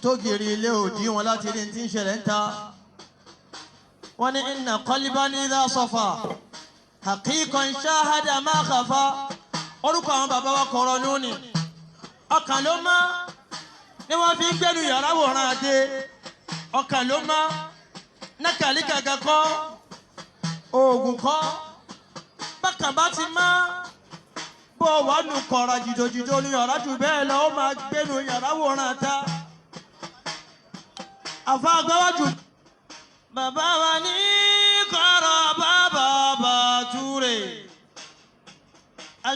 Togiri ilé òdì wọn láti rí tí ń ṣẹlẹ̀ ń ta. Wọ́n ní inna qalban idha safa haqiqan shahada ma khafa. Orúkọ àwọn bàbá wa kọ̀rọ̀ lónìí. Ọkàn ló mọ́ ni wọ́n fi ń gbẹ́nu yàrá wòran adé. Ọkàn ló mọ́ nákàlí gàgà kọ́ oògùn kọ́. Bákan bá ti mọ́ bó wà nù kọ̀rọ̀ jìdòjìdò ní yàrá jù bẹ́ẹ̀ lọ ó máa gbẹ́nu yàrá wòran ta. Àfa àgbáwájú. Bàbá wa ní kọ̀rọ̀ bàbá Bàtúrè.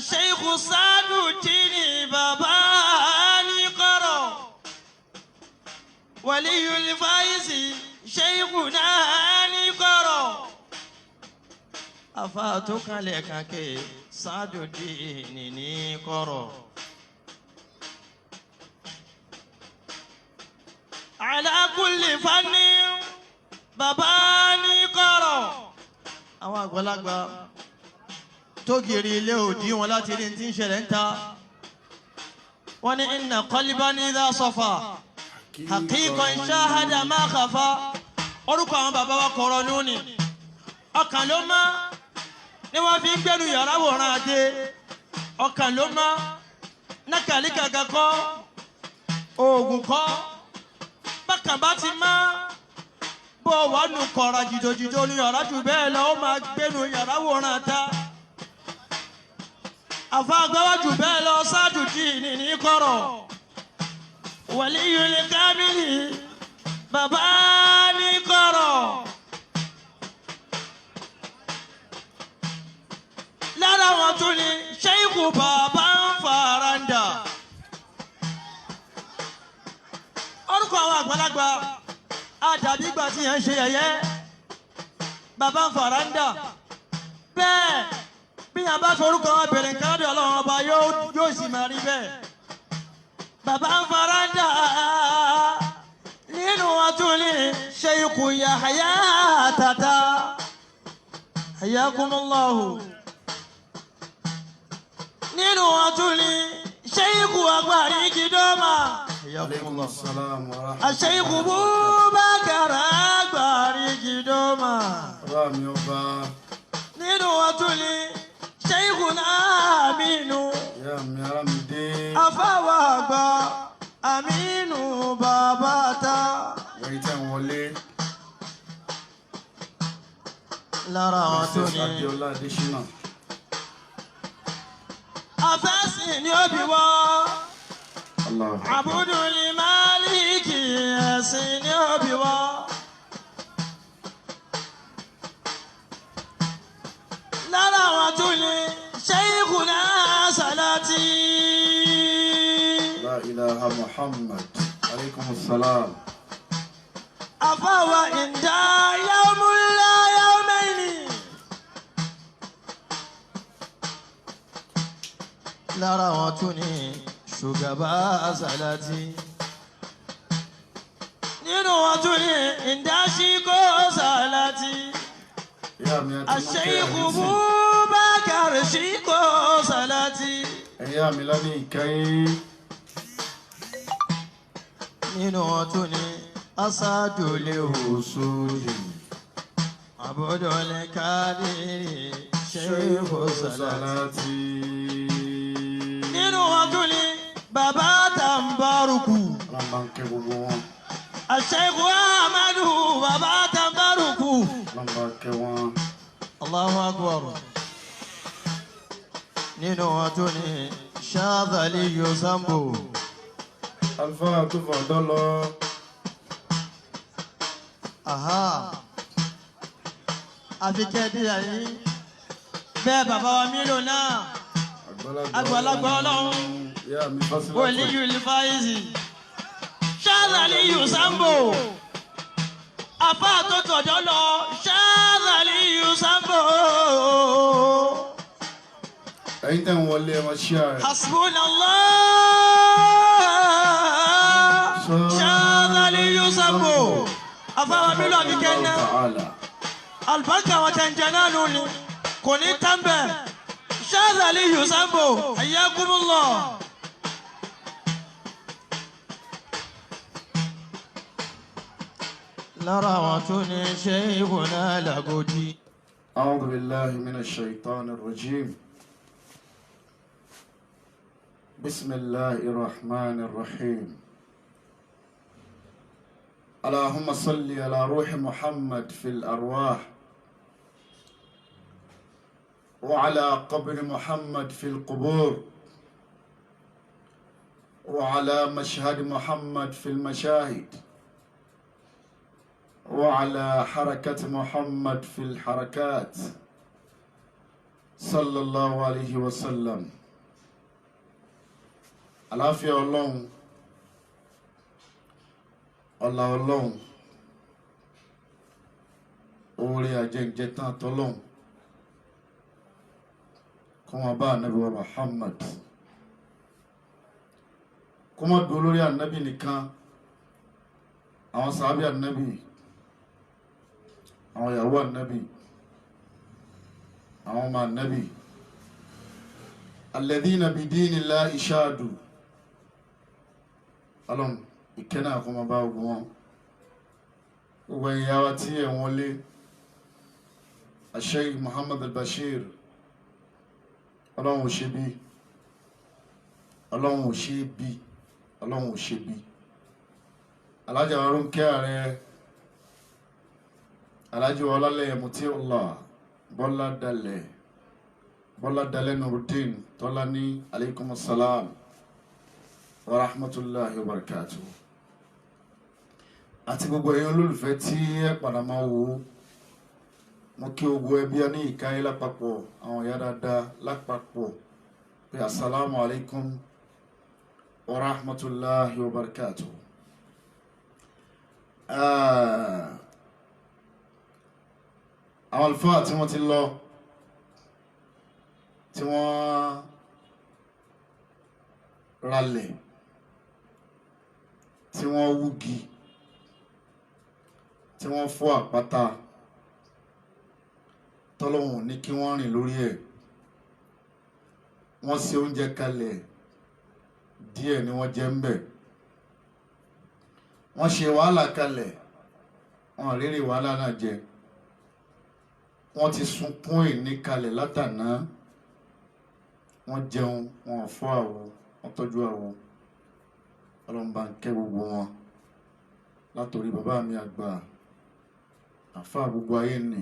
Sheikh Sadudeen bàbá ní kọ̀rọ̀. Waliyul Faizi Sheikhuna ní kọ̀rọ̀. Àfa tó kalẹ̀ kàkẹ́ Sadudeen ní kọ̀rọ̀. Ala kulli fanni bàbá ní kọ̀rọ̀. Àwọn àgbàlagbà Togiri ilé òdì wọn láti rí tí ń ṣẹlẹ̀ ń ta. Wọ́n ní inna qalban idha safa haqiqan shahada ma khafa. Orúkọ àwọn bàbá wa kọ̀rọ̀ lónìí. Ọkàn ló mọ́ ni wọ́n fi ń gbẹ́nu yàrá wòran adé. Ọkàn ló mọ́ nákàlí gàgà kọ́ oògùn kọ́. Bákan bá ti mọ́ bó wà nù kọ̀rọ̀ jìdòjìdò ní yàrá jù bẹ́ẹ̀ lọ ó máa gbẹ́nu yàrá wòran ta. Àfa àgbáwájú bẹ́ẹ̀ lọ Sadudeen ní kọ̀rọ̀. Waliyul Kamili bàbá ní kọ̀rọ̀. Lára wọn tún ni Sheikh bàbá Faranda. Orúkọ àwọn àgbàlagbà àdàbí ìgbà tí yẹn ń ṣe yẹ̀yẹ́. Bàbá Faranda bẹ́ẹ̀ bí yàn bá forúkọ wọn bèrè nǹkan lọ́dọ̀ Ọlọ́run ọba yóò sì máa rí bẹ́ẹ̀. Bàbá Faranda nínú wọn tún ní Sheikh Yahya Tata. Hayyakumullahu. Nínú wọn tún ní Sheikh Agbari Kidoma. Sheikh Bubakar Agbari Kidoma. Nínú wọn tún ní Sheikhuna Aminu. Afáwa àgbà Aminu Babata. Lára wọn tún ní afẹ́sìn ni ó bí wọ́. Abudul Maliki ẹ̀sìn ni ó bí wọ́. Lára wọn tún ní Sheikhuna Salati. La ilaha Muhammad. Alaykumus salam. Afawa inda yawmul la yawmayni. Lára wọn tún ní Shugaba Salati. Nínú wọn tún ní Indashiko Salati. Sheikh Bubakar Shiko Salati. Ẹ̀yà mi lọ́ní ìkẹyìn. Nínú wọn tún ní Asadul Usuli. Abdul Qadir Sheikh Salati. Nínú wọn tún ní Bàbá Tambaruku. Lọ́mbàǹkẹ́ gbogbo wọn. Sheikh Ahmadu Bàbá Tambaruku. Lọ́mbàǹkẹ́ wọn. Allahu Akbar. Nínú wọn tún ní Shadhali Yusambo. Alfa tó fọ̀dọ́ lọ. Aha. Àfikẹ́ dídà yìí. Bẹ́ẹ̀ bàbá wa mílò náà. Àgbàlagbà Ọlọ́run. Waliyul Faizi. Shadhali Yusambo. Àfa tó tọ̀dọ́ lọ. Shadhali Yusambo. Ẹ̀yin tẹ́ ń wọlé ẹ máa share rẹ̀. Hasbunallah. Shadhali Yusambo. Àfa wa mílò àfikẹ́ náà. Albarka wa tanjana nuni. Kò ní tán bẹ́ẹ̀. Shadhali Yusambo. Hayyakumullah. lára àwọn tó ní Sheikhuna Lagodi. أعوذ بالله من الشيطان الرجيم بسم الله الرحمن الرحيم اللهم صل على روح محمد في الأرواح وعلى قبر محمد في القبور وعلى مشهد محمد في المشاهد وعلى حركة محمد في الحركات صلى الله عليه وسلم. àlàáfíà Ọlọ́run ọlá Ọlọ́run oore àjẹjẹ tán tọ́lọ́run kó máa bá ànábì wa Muhammad kó máa dúró lórí ànábì nìkan àwọn sàábì ànábì àwọn ìyàwó ànábì àwọn ọmọ ànábì alladhina bidinillahi shadu Ọlọ́run ìkẹ́nà àkọ́mọ bá ogun wọn gbogbo ẹ̀yà wa tí ẹ̀ wọ́n lé Sheikh Muhammad al-Bashir Ọlọ́run ò ṣe bí Ọlọ́run ò ṣe bí Ọlọ́run ò ṣe bí Alhaji Ronke Ààrẹ Alhaji Ọlálẹ́yẹ Mutiullah Bọ́lá Dalẹ̀ Nuruddin Tọ́lání alaykum assalam wa rahmatullahi wa barakatuh. Àti gbogbo èèyàn olólùfẹ́ tí ẹ padà máa wò ó mo kí ogun ẹbí ní ìkáyé lápapọ̀ àwọn ìyá dáadáa lápapọ̀ pé assalamu alaikum wa rahmatullahi wa barakatuh. Àwọn àlùfáà tí wọ́n ti lọ tí wọ́n ralẹ̀ tí wọ́n wúgi tí wọ́n fọ́ àpáta tọ́lọ́hun ní kí wọ́n rìn lórí ẹ̀ wọ́n ṣe oúnjẹ kalẹ̀ díẹ̀ ni wọ́n jẹ ń bẹ̀ wọ́n ṣe wàhálà kalẹ̀ wọ́n rírì wàhálà náà jẹ wọ́n ti sunkún ìní kalẹ̀ látàná wọ́n jẹun wọ́n fọ́ àwo wọ́n tọ́jú àwo Ọlọ́run bá ń kẹ́ gbogbo wọn látòrí bàbá mi àgbà àfáà gbogbo ayé nì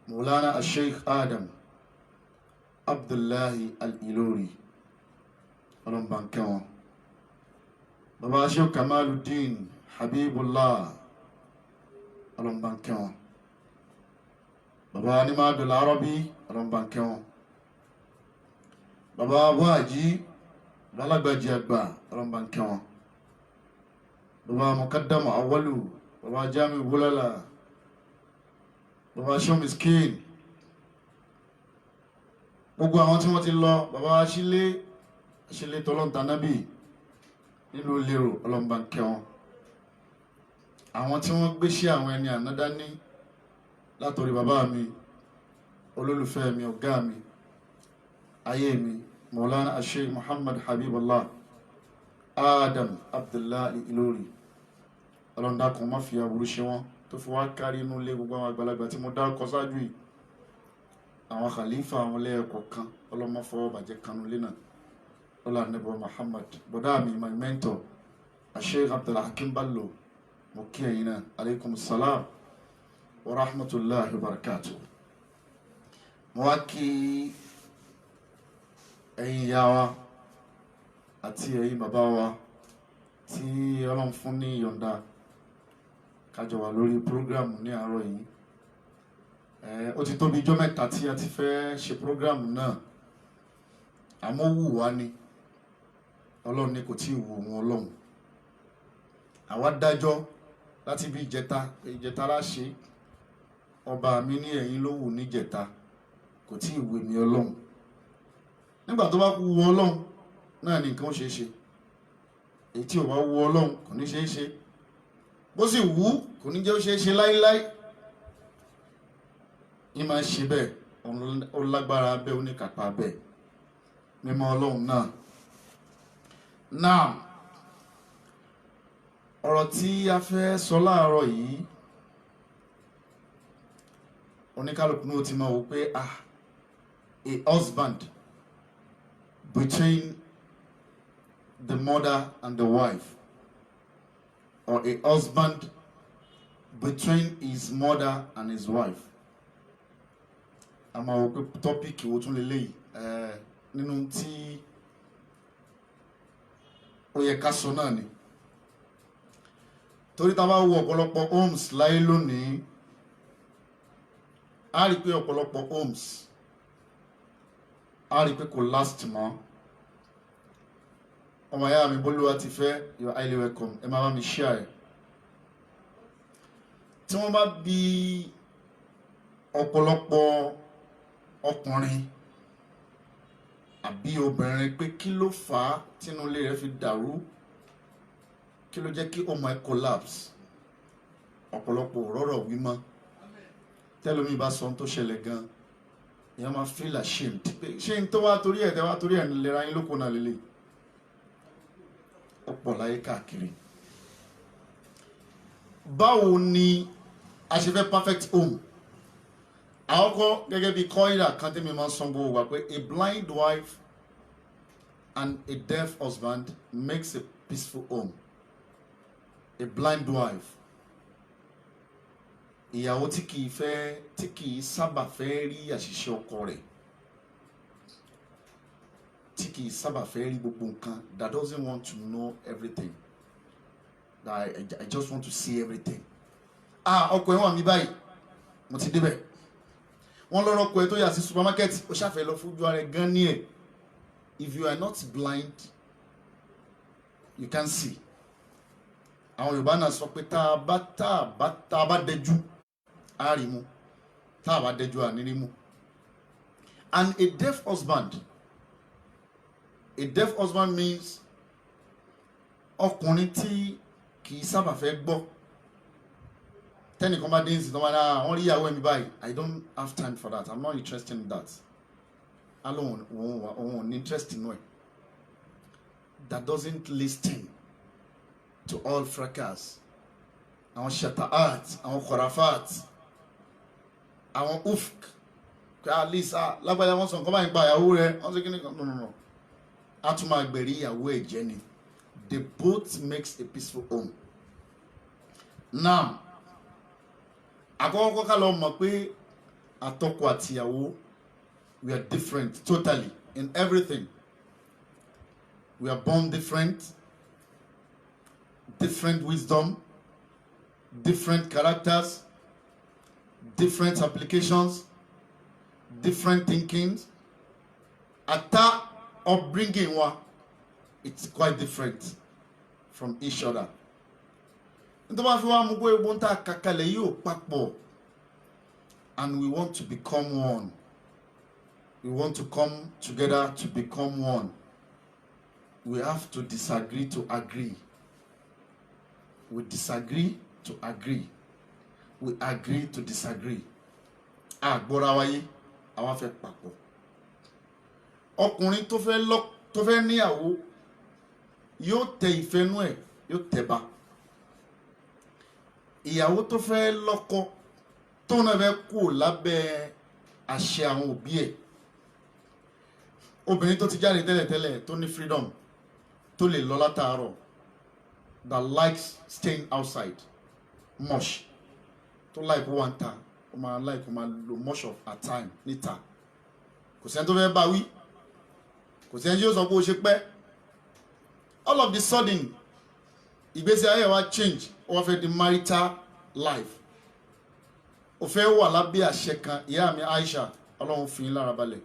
Maulana Sheikh Adam Abdullahi Al-Ilori Ọlọ́run bá ń kẹ́ wọn bàbá Sheikh Kamaluddin Habibullah Ọlọ́run bá ń kẹ́ wọn bàbá Animadul Arabi Ọlọ́run bá ń kẹ́ wọn bàbá Wáàjí Lálágbàjì àgbà Ọlọ́run bá ń kẹ́ wọn bàbá Mukaddam Awalu bàbá Jami Bulala bàbá Sheikh Miskin gbogbo àwọn tí wọ́n ti lọ bàbá Aṣílé Tọ́lọ́ntànábì nílùú Lérò Ọlọ́run bá ń kẹ́ wọn àwọn tí wọ́n gbé sí àwọn ẹni ànádání látòrí bàbá mi olólùfẹ́ mi ọ̀gá mi ayé mi Maulana Sheikh Muhammad Habibullah Adam Abdullahi Ilori Ọlọ́run dákun má fi aburú ṣe wọ́n tó fi wá kárí inú ilé gbogbo àwọn àgbàlagbà tí mo dá ọkọ̀ sáájú yìí àwọn khalifa àwọn lẹ́ẹ̀kọ̀ kan Ọlọ́run má fọwọ́ bàjẹ́ kanú lé náà lọ́la Ànábì Muhammad bọ̀dá mi my mentor Sheikh Abdulhakim Bello mo kí ẹ̀yin náà alaykum salam wa rahmatullahi wa barakatuh. Mo wá kí ẹ̀yin ìyá wa àti ẹ̀yin bàbá wa tí Ọlọ́run fún ní ìyọ̀ǹda kájọ wà lórí prógrámù ní àárọ̀ yìí. Ó ti tó bí ijọ́ mẹ́ta tí a ti fẹ́ ṣe prógrámù náà àmọ́ wù wá ni Ọlọ́run ní kò tí ì wù wọn Ọlọ́run àwa dájọ́ láti bí ìjẹta láṣẹ ọba mi ní ẹ̀yin ló wù níjẹta kò tí ì wù mí Ọlọ́run nígbà tó bá kú wù Ọlọ́run náà ni nǹkan ó ṣe é ṣe èyí tí ò bá wù Ọlọ́run kò ní ṣe é ṣe bó sì wù kò ní jẹ́ ó ṣe é ṣe láíláí ní máa ṣe bẹ́ẹ̀ ó lágbára bẹ́ẹ̀ ó ní kápá bẹ́ẹ̀ mímọ́ Ọlọ́run náà ọ̀rọ̀ tí a fẹ́ sọ láàárọ̀ yìí oníkálùkù náà ti máa wò pé a husband between the mother and the wife, or a husband between his mother and his wife. A máa wò pé tọ́pìkì wo tún lélẹ́yìí nínú tí ó yẹ ká sọ náà ni. Torí tá bá wo ọ̀pọ̀lọpọ̀ homes láyé lónìí, a rí pé ọ̀pọ̀lọpọ̀ homes a rí pé kò last mọ́. Ọmọ ìyá mi Bólúwa ti fẹ́, you are highly welcome. Ẹ máa bá mi share ẹ̀. Tí wọ́n bá bí ọ̀pọ̀lọpọ̀ ọkùnrin àbí obìnrin pé kí ló fà á tínú ilé rẹ̀ fi dàrú, kí ló jẹ́ kí ọmọ ẹ̀ collapse, ọ̀pọ̀lọpọ̀ rọ́rọ̀ wí mọ́. Tẹ́lómi bá sọ ohun tó ṣẹlẹ̀ gan, èèyàn máa feel ashamed pé ṣé n tó wá torí ẹ̀ tẹ́ wá torí ẹ̀ lera yín lóko náà lélẹ̀. Ọ̀pọ̀ láyé káàkiri. Báwo ni a ṣe fẹ́ perfect home? Àkọ́kọ́ gẹ́gẹ́ bí kọ́ìdà kan tí mi máa ń sọ gbogbo wa pé a blind wife and a deaf husband makes a peaceful home. A blind wife, ìyàwó tí kìí sábà fẹ́ rí àṣìṣe ọkọ rẹ̀, tí kìí sábà fẹ́ rí gbogbo nǹkan, that doesn't want to know everything, that I just want to see everything. Ọkọ ẹ̀ wà mí báyìí, mo ti débẹ̀. Wọ́n lọ́rọ̀ ọkọ ẹ̀ tó yà sí supermarket, ó ṣàfẹ́ lọ fojú ara ẹ̀ gan ní ẹ̀. If you are not blind, you can see. Àwọn Yorùbá náà sọ pé tá a bá dẹjú á rí mú, tá a bá dẹjú á ní rí mú. And a deaf husband means ọkùnrin tí kì í sábà fẹ́ gbọ́. Tẹ́nìkan bá dé ìsìn tó máa náà wọ́n rí ìyàwó ẹ̀mí báyìí, I don't have time for that, I'm not interested in that. Alone òun ní interest inú ẹ̀. That doesn't listen to all fracas, àwọn shata'at, àwọn khurafat, àwọn ufk, at least lágbàjá wọ́n sọ nǹkan báyìí pa ìyàwó rẹ̀, wọ́n sọ kí ní kan, no. A tún máa gbẹ̀rí ìyàwó ẹ̀ jẹ́ ni. The both makes a peaceful home. Now, àkọ́kọ́ ká lọ mọ̀ pé àtọkọ àtìyàwó, we are different totally in everything. We are born different. Different wisdom, different characters, different applications, different thinkings. Ata upbringing wa, it's quite different from each other. Nítorí wá fi wá mú pé egbò ń ta kàkàlẹ̀ yóò papọ̀, and we want to become one. We want to come together to become one. We have to disagree to agree. We disagree to agree. We agree to disagree. Àgbọ́ra wáyé, àwa fẹ́ papọ̀. Ọkùnrin tó fẹ́ níyàwó yóò tẹ ìfẹ́nú ẹ̀, yóò tẹ bá. Ìyàwó tó fẹ́ lọ́kọ tó náà fẹ́ kú lábẹ́ àṣẹ àwọn òbí ẹ̀. Obìnrin tó ti jáde tẹ́lẹ̀tẹ́lẹ̀ tó ní freedom, tó lè lọ látàárọ̀, that likes staying outside much, to like one time, like much of her time níta. Kò sẹ́ni tó fẹ́ bá wí, kò sẹ́ni tí ó sọ pé ó ṣe pẹ́. All of the sudden, ìgbésí ayé wa change, ó wá fẹ́ di marital life. Ó fẹ́ wà lábẹ́ àṣẹ kan. Ìyá mi Aisha, Ọlọ́run fi yín lára balẹ̀,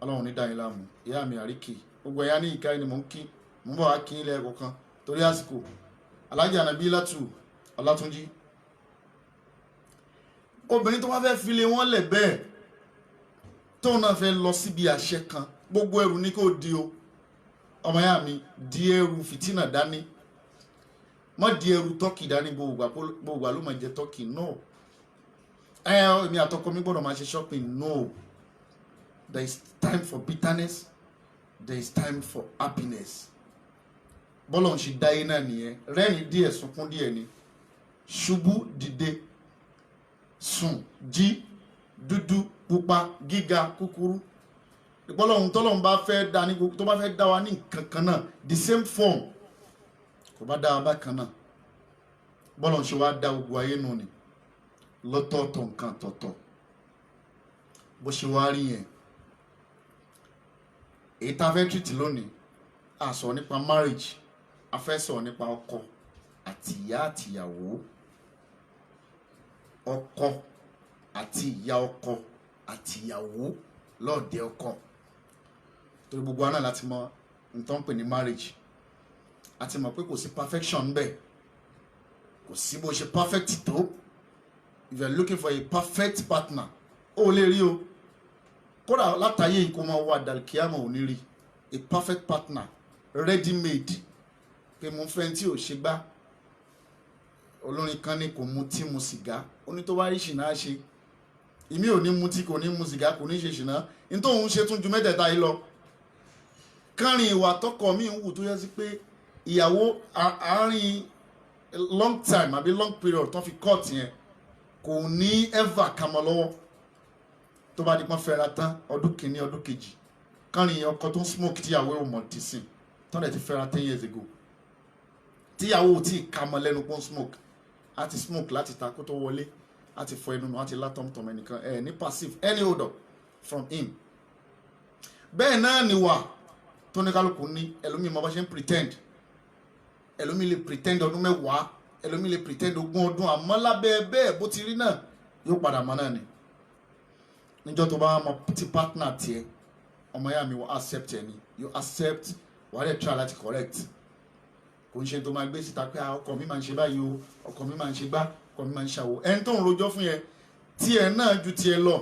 Ọlọ́run ní dá yín láàmú. Ìyá mi Àríkì, gbogbo ẹ̀yà ní ìka ẹni mò ń kí, mò ń bọ̀ wá kí ilẹ̀ ẹ̀kọ́ kan torí àsìkò. Alájà Ànàbílátù Ọlátúnjí, obìnrin tó wá fẹ́ file wọ́n lẹ̀ bẹ́ẹ̀ tó náà fẹ́ lọ síbi àṣẹ kan, gbogbo ẹrù ní kò di o. Ọmọ ìyá mi, di ẹrù fìtínà dání, má di ẹrù tọ́kì dání gbogbo ló máa jẹ tọ́kì, no. Èmi àtọkọ mi gbọ́dọ̀ máa ṣe shopping, no. There is time for bitterness, there is time for happiness. bọ́lọ̀ ń ṣe dáyé náà nìyẹn rẹ́rìn díẹ̀ sunkún díẹ̀ ni ṣubú dìde sùn jí dúdú pupa gíga kúkúrú bọ́lọ̀ ń tọ́lọ̀ ń bá fẹ́ dá ní tó bá fẹ́ dá wa ní nǹkan kan náà the same form kò bá dá wa bákan náà bọ́lọ̀ ń ṣe wá dá gbogbo ayé nù ni lọ́tọ̀ọ̀tọ̀ nǹkan tọ̀tọ̀ bó ṣe wá rí yẹn èyí tá a fẹ́ treat lónìí a sọ nípa marriage a fẹ́ sọ nípa ọkọ àti ìyá àti ìyàwó ọkọ àti ìyá ọkọ àti ìyàwó lọ́ọ̀dẹ ọkọ torí gbogbo àná láti mọ nǹkan pè ní marriage àti mọ̀ pé kò sí perfection bẹ́ẹ̀ kò sí bó ṣe perfect tó if you are looking for a perfect partner ó lè rí o kódà látàyè yìí kó máa wá dàlkíámọ̀ ò ní rí a perfect partner ready made pé mo fẹ́ tí ò ṣe gbá olórin kan ní kò mutí mu sìgá ó ní tó bá rí ṣìnà ṣe ìmí ò ní mutí kò ní mu sìgá kò ní ṣe ṣìnà ní tó ń ṣe tún ju mẹ́tẹ̀ẹ̀ta yìí lọ kárìn ìwà tọkọ mi ń wù tó yẹ sí pé ìyàwó àárín long time àbí long period tó fi cut yẹn kò ní ever kà mọ́ lọ́wọ́ tó bá di pọ́n fẹ́ra tán ọdún kìíní ọdún kejì kárìn ọkọ tó ń smoke tíyàwó ò mọ̀ tì sí tán dẹ̀ ti fẹ́ra 10 years ago tíyàwó ò tí ì kà mọ́ lẹ́nu pọ́n smoke á ti smoke láti ta kó tó wọlé á ti fọ ẹnu nù á ti lá tọ́mtọ́m ẹnìkan ní passive any odor from him bẹ́ẹ̀ náà ni wà tó ní kálukú ní ẹlòmíì mọ́ bá ṣe ń pretend ẹlòmíì lè pretend ọdún mẹ́wàá ẹlòmíì lè pretend 20 ọdún àmọ́ lábẹ́ bẹ́ẹ̀ bó ti rí náà yóò padà mọ́ náà ni níjọ́ tó bá mọ ti partner tiẹ̀ ọmọ yà mi wọ́n accept ẹ̀ ni you accept wàá dẹ̀ try láti correct kò ń ṣe tó máa gbé síta pé ọkọ mi máa ń ṣe báyìí o ọkọ mi máa ń ṣe gbá ọkọ mi máa ń ṣàwò ẹni tó ń rojọ́ fún yẹn tiẹ̀ náà ju tiẹ̀ lọ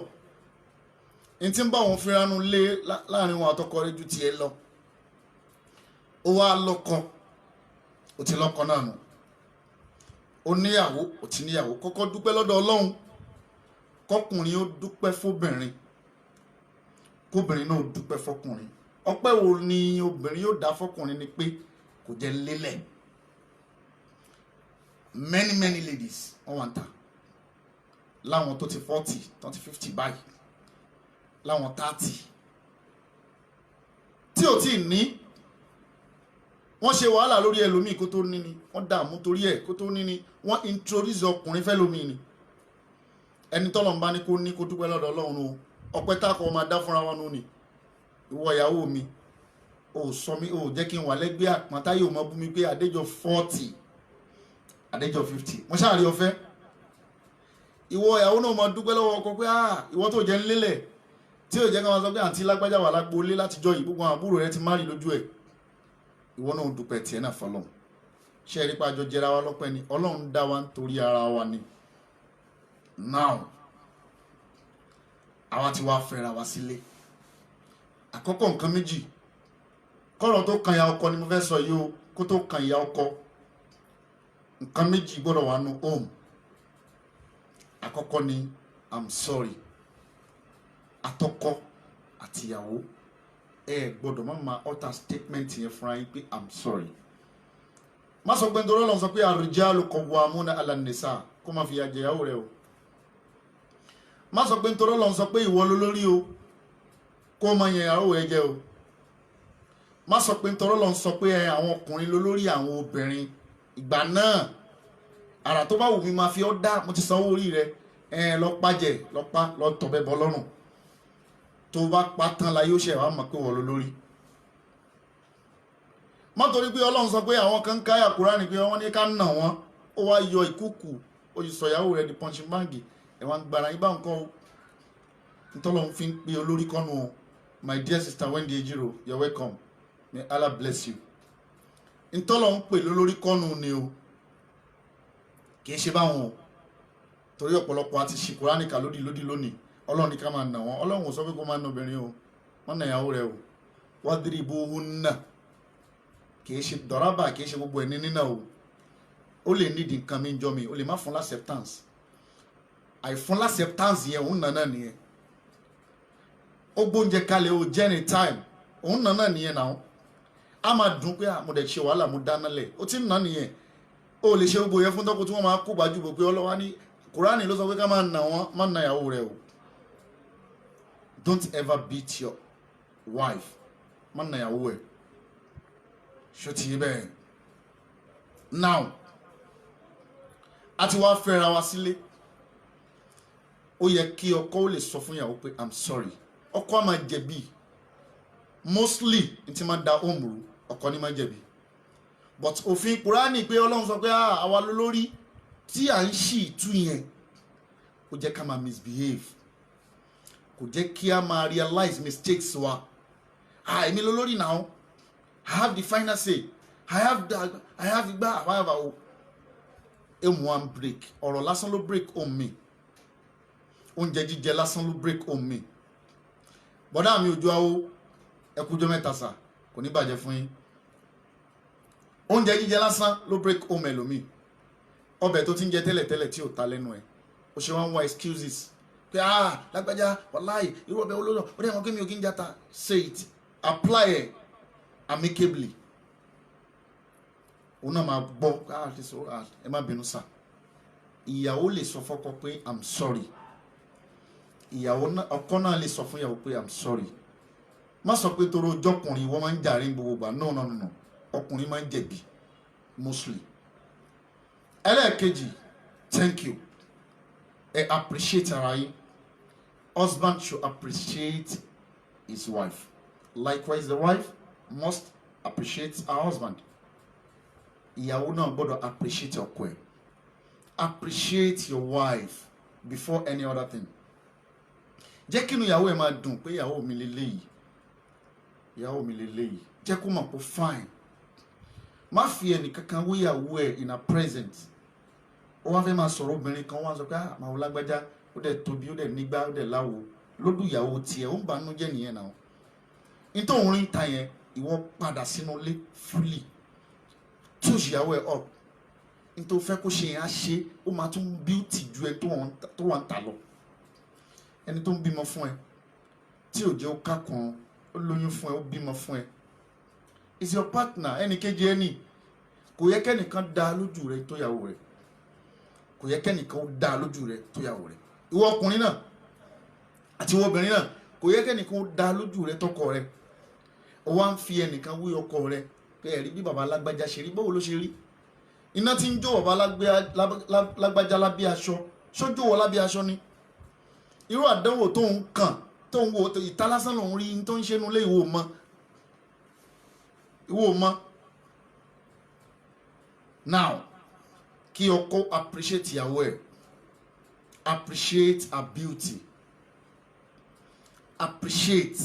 ẹni tí ń bá wọn fíránú lé láàrin wọn àtọkọ rẹ̀ ju tiẹ̀ lọ ó wá lọ́kọ ó ti lọ́kọ náà nù ó níyàwó ó ti níyàwó kọ́kọ́ dúpẹ́ lọ́dọ̀ Ọlọ́run kọkùnrin ó dúpẹ́ fóbìnrin kóbìnrin náà dúpẹ́ fọkùnrin ọpẹ́ wo ni obìnrin yóò dá fọkùnrin ni pé kò jẹ́ lélẹ̀ many ladies wọ́n wà ń ta láwọn tó ti 40 tó ti 50 báyìí láwọn 30 tí ò tí ì ní wọ́n ṣe wàhálà lórí ẹlòmíì kó tó ní ni wọ́n dààmú torí ẹ̀ kó tó ní ni wọ́n introduce ọkùnrin fẹ́ lómi ni ẹni tọ́lọ̀ ń bá ní kó dúpẹ́ lọ́dọ̀ Ọlọ́run o ọpẹ́ tákọ̀ máa dá fúnra wọn nù ni ìwọ ìyàwó mi ò sọ mi ò jẹ́ kí n wà lẹ́gbẹ́ àpọ́n táyé ò mọ bú mi pé àdéjọ 40 àdéjọ 50 mo ṣáà rí ọfẹ́ ìwọ ìyàwó náà mọ dúpẹ́ lọ́wọ́ ọkọ pé ìwọ tó jẹ́ ńlélẹ̀ tí ò jẹ́ ká wọn sọ pé àǹtí lágbájá wà lágbo lé látijọ́ yìí gbogbo àwọn àbúrò rẹ ti má rí lójú ẹ̀ ìwọ náà dúpẹ́ tiẹ̀ náà fọlọ́n ṣe é rí pa àjọ jẹra wa lọ́pẹ́ ni Ọlọ́run dá wa nítorí ara wa ni now àwa ti wá fẹ́ra wa sílé àkọ́kọ́ nǹkan méjì kọ́rọ̀ tó kan ìyá ọkọ ni mo fẹ́ sọ yìí o kó tó kan ìyá ọkọ nǹkan méjì gbọ́dọ̀ wà nù home àkọ́kọ́ ni I'm sorry àtọkọ àtìyàwó gbọ́dọ̀ má ma utter statement yẹn fúnra yín pé I'm sorry má sọ pé nítorí Ọlọ́run sọ pé ar-rijalu qawwamuna 'ala an-nisa kó má fi ya jẹyàwó rẹ o má sọ pé nítorí Ọlọ́run sọ pé ìwọ lólórí o kó má yẹn ìyàwó rẹ jẹ o má sọ pé nítorí Ọlọ́run sọ pé àwọn ọkùnrin lólórí àwọn obìnrin ìgbà náà àrà tó bá wù mí máa fi ọ́ dá mo ti sanwó orí rẹ lọ pàjẹ́ lọ pa lọ tọ̀bẹ̀ bọ́ lọ́rùn tó bá pa tán la yóò ṣe wàá mọ̀ pé wọ́n lólórí má torí pé Ọlọ́run sọ pé àwọn kan káyà Kùránì pé wọ́n ní ká nà wọ́n ó wá yọ ìkúkù ó yìí sọ ìyàwó rẹ di punching bag ẹ̀wọ̀n gbàrà yín bá nǹkan o ntọ́lọ́run fi ń pe olórí kọ́nu o my dear sister Wendy Ejiro you're welcome may Allah bless you ntọ́lọ́run pè lólórí kọ́nu ni o kì í ṣe báwọn o torí ọ̀pọ̀lọpọ̀ àti ṣì Kùránì kà lódì lónìí Ọlọ́run ní ká máa nà wọ́n Ọlọ́run ò sọ pé kó máa nà obìnrin o wọ́n nà ìyàwó rẹ o wadribuhunna kì í ṣe dọ̀rábà kì í ṣe gbogbo ẹ̀ ní nínà o ó lè nídìí nǹkan mi jọ mi ó lè má fún l'acceptance àìfún l'acceptance yẹn òun nànà nìyẹn ó gbóúnjẹ kalẹ̀ ó jẹ́ ní time òun nànà nìyẹn náà a máa dùn pé mo dẹ̀ ṣe wàhálà mo dáná lẹ̀ ó ti ń ná nìyẹn ó lè ṣe gbogbo yẹn fún tọ́kù tí wọ́n máa kó gbajúbò pé ọlọ́wà ní Kùránì ló sọ pé ká máa nà wọ́n má nà ìyàwó rẹ̀ o. Don't ever beat your wife. Má nà ìyàwó ẹ̀ ṣó ti yé bẹ́ẹ̀. Now a ti wá fẹ́ra wa sílé ó yẹ kí ọkọ ó lè sọ fún ìyàwó pé I'm sorry. Ọkọ á máa jẹ̀bi mostly n ti máa da home rú ọkọ ni máa jẹ̀bi but òfin Kùránì pé Ọlọ́run sọ pé àwa lólórí tí à ń ṣì tú yẹn ó jẹ́ ká máa misbehave kò jẹ́ kí a máa realize mistakes wa èmi lólórí now I have the final say I have igba however o emu one break ọ̀rọ̀ lásán ló break home mi oúnjẹ jíjẹ lásán ló break home mi bọ́dá mi ojú àwọ̀ ẹkújọ́ mẹ́ta sà kò ní bàjẹ́ fún yín oúnjẹ jíjẹ lásán ló break home ẹlòmíì ọbẹ̀ tó ti ń jẹ tẹ́lẹ̀tẹ́lẹ̀ tí ò ta lẹ́nu ẹ̀ ó ṣe wá ń wá excuses pé lágbájá wàláì irú ọbẹ̀ olóòlò ó dẹ̀ wọ́n kí mi ò kí ń jata say it apply it amicably òun náà máa gbọ́ ẹ má bínú sà ìyàwó lè sọ fọ́kọ pé I'm sorry ọkọ náà lè sọ fún ìyàwó pé I'm sorry má sọ pé toro ọjọ́kùnrin wọ́n máa ń jàre gbogbo gbà no ọkùnrin máa ń jẹ̀bi mostly. ẹlẹ́ẹ̀kejì thank you appreciate ara yín husband should appreciate his wife likewise the wife must appreciate her husband. Ìyàwó náà gbọ́dọ̀ appreciate ọkọ ẹ̀ appreciate your wife before any other thing. Jẹ́ kínú ìyàwó ẹ̀ máa dùn pé ìyàwó mi lélẹ́yìí jẹ́ kó mọ̀ pé fine má fi ẹnì kankan wé ìyàwó ẹ̀ in a present ó wá fẹ́ máa sọ̀rọ̀ obìnrin kan wá sọ pé màá lágbájá ó dẹ̀ tóbi ó dẹ̀ nígbà ó dẹ̀ láwo lódù ìyàwó tiẹ̀ ó ń banú jẹ́ nìyẹn náà nítorí òun rí ta yẹn ìwọ padà sínú ilé fully touch ìyàwó ẹ̀ up nítorí fẹ́ kó ṣe yẹn á ṣe ó máa tún beauty ju ẹ tó wà ń ta lọ ẹni tó ń bímọ fún ẹ tí ò jẹ́ ó ká kan ó lóyún fún ẹ ó bímọ fún ẹ is your partner ẹnì kejì ẹni kò yẹ kẹ́nìkan dá lójú rẹ tó yàwó rẹ kò yẹ kẹ́nìkan ó dá lójú rẹ tó yàwó rẹ ìwọ ọkùnrin náà àti ìwọ obìnrin náà kò yẹ kẹ́nìkan ó dá lójú rẹ tọkọ rẹ ó wá ń fi ẹnìkan wé ọkọ rẹ pé ẹ̀rí bí bàbá alágbájá ṣe rí báwo ló ṣe rí iná tí ń jó bàbá lágbájá lábẹ́ aṣọ ṣójú wọ lábẹ́ aṣọ ni irú àdánwò tó ń kàn tó ń wo ìta lásán lòún rí tó ń ṣe nulẹ̀ ìwò mọ́ now kí ọkọ appreciate ìyàwó ẹ̀ appreciate her beauty appreciate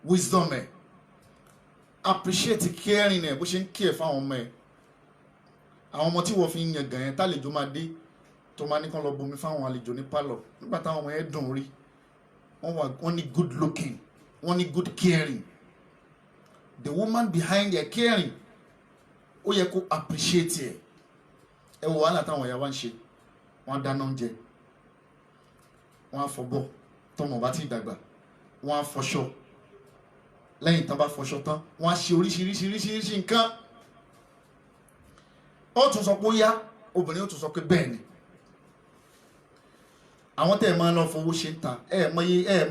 wisdom ẹ̀ appreciate caring ẹ̀ bó ṣe ń care fáwọn ọmọ ẹ̀ àwọn ọmọ tí wọ́n fi ń yan gàn yẹn tálejò máa dé tó máa ní kán lọ bomi fáwọn àlejò ní pálọ̀ nígbà táwọn ọmọ yẹn dùn rí wọ́n ní good looking wọ́n ní good caring the woman behind their caring ó yẹ kó appreciate ẹ wò wàhálà táwọn ìyá wa ń ṣe wọ́n á dáná oúnjẹ wọ́n á fọbọ́ tọmọ bá ti dàgbà wọ́n á fọṣọ lẹ́yìn tán bá fọṣọ tán wọ́n á ṣe oríṣiríṣi nǹkan ó tún sọ pé ó yá obìnrin ó tún sọ pé bẹ́ẹ̀ ni àwọn tẹ́ ẹ̀ máa ń lọ fowó ṣe ń ta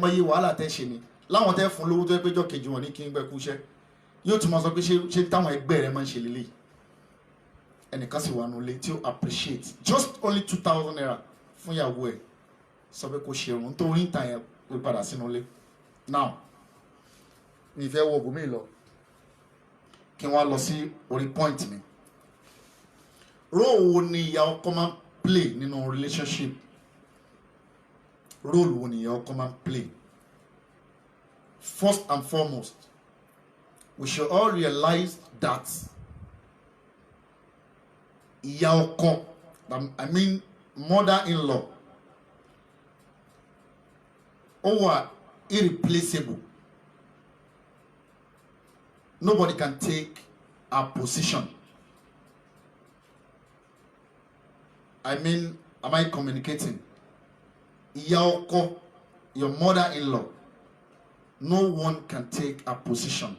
mọye wàhálà tẹ́ ṣe ni láwọn tẹ́ fún lówó tó yẹ pé jọ́ kejì wọn ní kí n gbẹ́ kú iṣẹ́ yóò tún máa sọ pé ṣé táwọn ẹgbẹ́ rẹ máa ń ṣe lélẹ̀ ẹnìkan sì wà nulẹ̀ tí ó appreciate just only 2,000 naira fún ìyàwó ẹ̀ sọ pé kò ṣe òun nítorí ń ta yẹn pé padà sínú ilé now mi fẹ́ wọ bùnmí lọ kí wọ́n lọ sí orí point mi role wo ni ìyá ọkọ máa ń play nínú relationship role wo ni ìyá ọkọ máa ń play first and foremost we should all realize that ìyá ọkọ I mean mother-in-law ó wà irreplaceable. Nobody can take our position. I mean, am I communicating? Ìyá ọkọ, your mother-in-law, no one can take a position.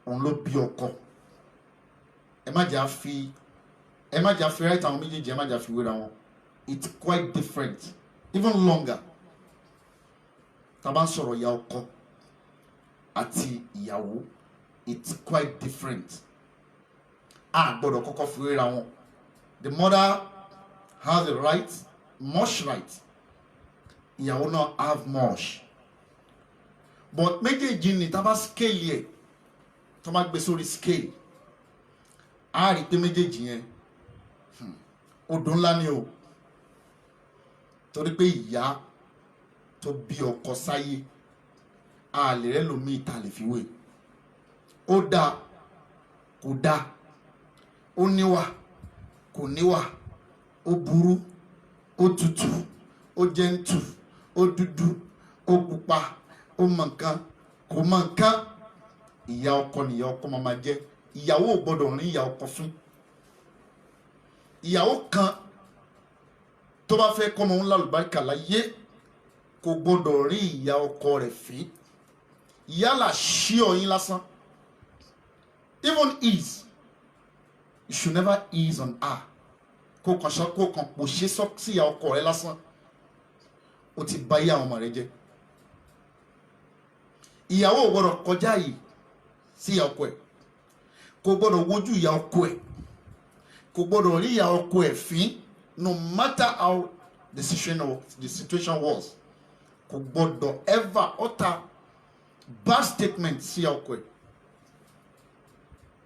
òun ló bí ọkọ. ẹ má jà fi right àwọn méjèèjì, ẹ má jà fi wéra wọn. It's quite different, even longer. tá bá ń sọ̀rọ̀ ìyá ọkọ àti ìyàwó, it's quite different. a gbọ́dọ̀ kọ́kọ́ fi wéra wọn. The mother has the right, much right. ìyàwó náà have much. But méjèèjì ni tá bá scale yẹ, tó má gbé sórí scale, a rí pé méjèèjì yẹn odò ńlá ni o. Torí pé ìyá tó bí ọkọ sáyé, a lè rẹ́ lómi ìta lè fi wé. Ó dáa kò dáa, ó níwà kò níwà, ó burú ó tutù, ó gentle, ó dúdú, ó pupa, ó mọ nǹkan kò mọ nǹkan. ìyá ọkọ ni ìyá ọkọ máa jẹ́. ìyàwó ò gbọdọ̀ rí ìyá ọkọ fún. ìyàwó kan tó bá fẹ́ kọ́ ọmọ ńlá lùbáríkà láyé kò gbọdọ̀ rí ìyá ọkọ rẹ̀ fín. yálà ṣí ọyìn lásán, even ease, you should never ease on her. kó kàn pò ṣe sí ìyá ọkọ rẹ̀ lásán, ó ti bà ìyá ọmọ rẹ̀ jẹ́. ìyàwó ò gbọdọ̀ kọjá yìí sí ìyá ọkọ ẹ̀, kò gbọdọ̀ wojú ìyá ọkọ ẹ̀, kò gbọdọ̀ rí ìyá ọkọ ẹ̀ fín, no matter how the situation was. kò gbọdọ̀ ever utter bad statement sí ìyá ọkọ ẹ̀.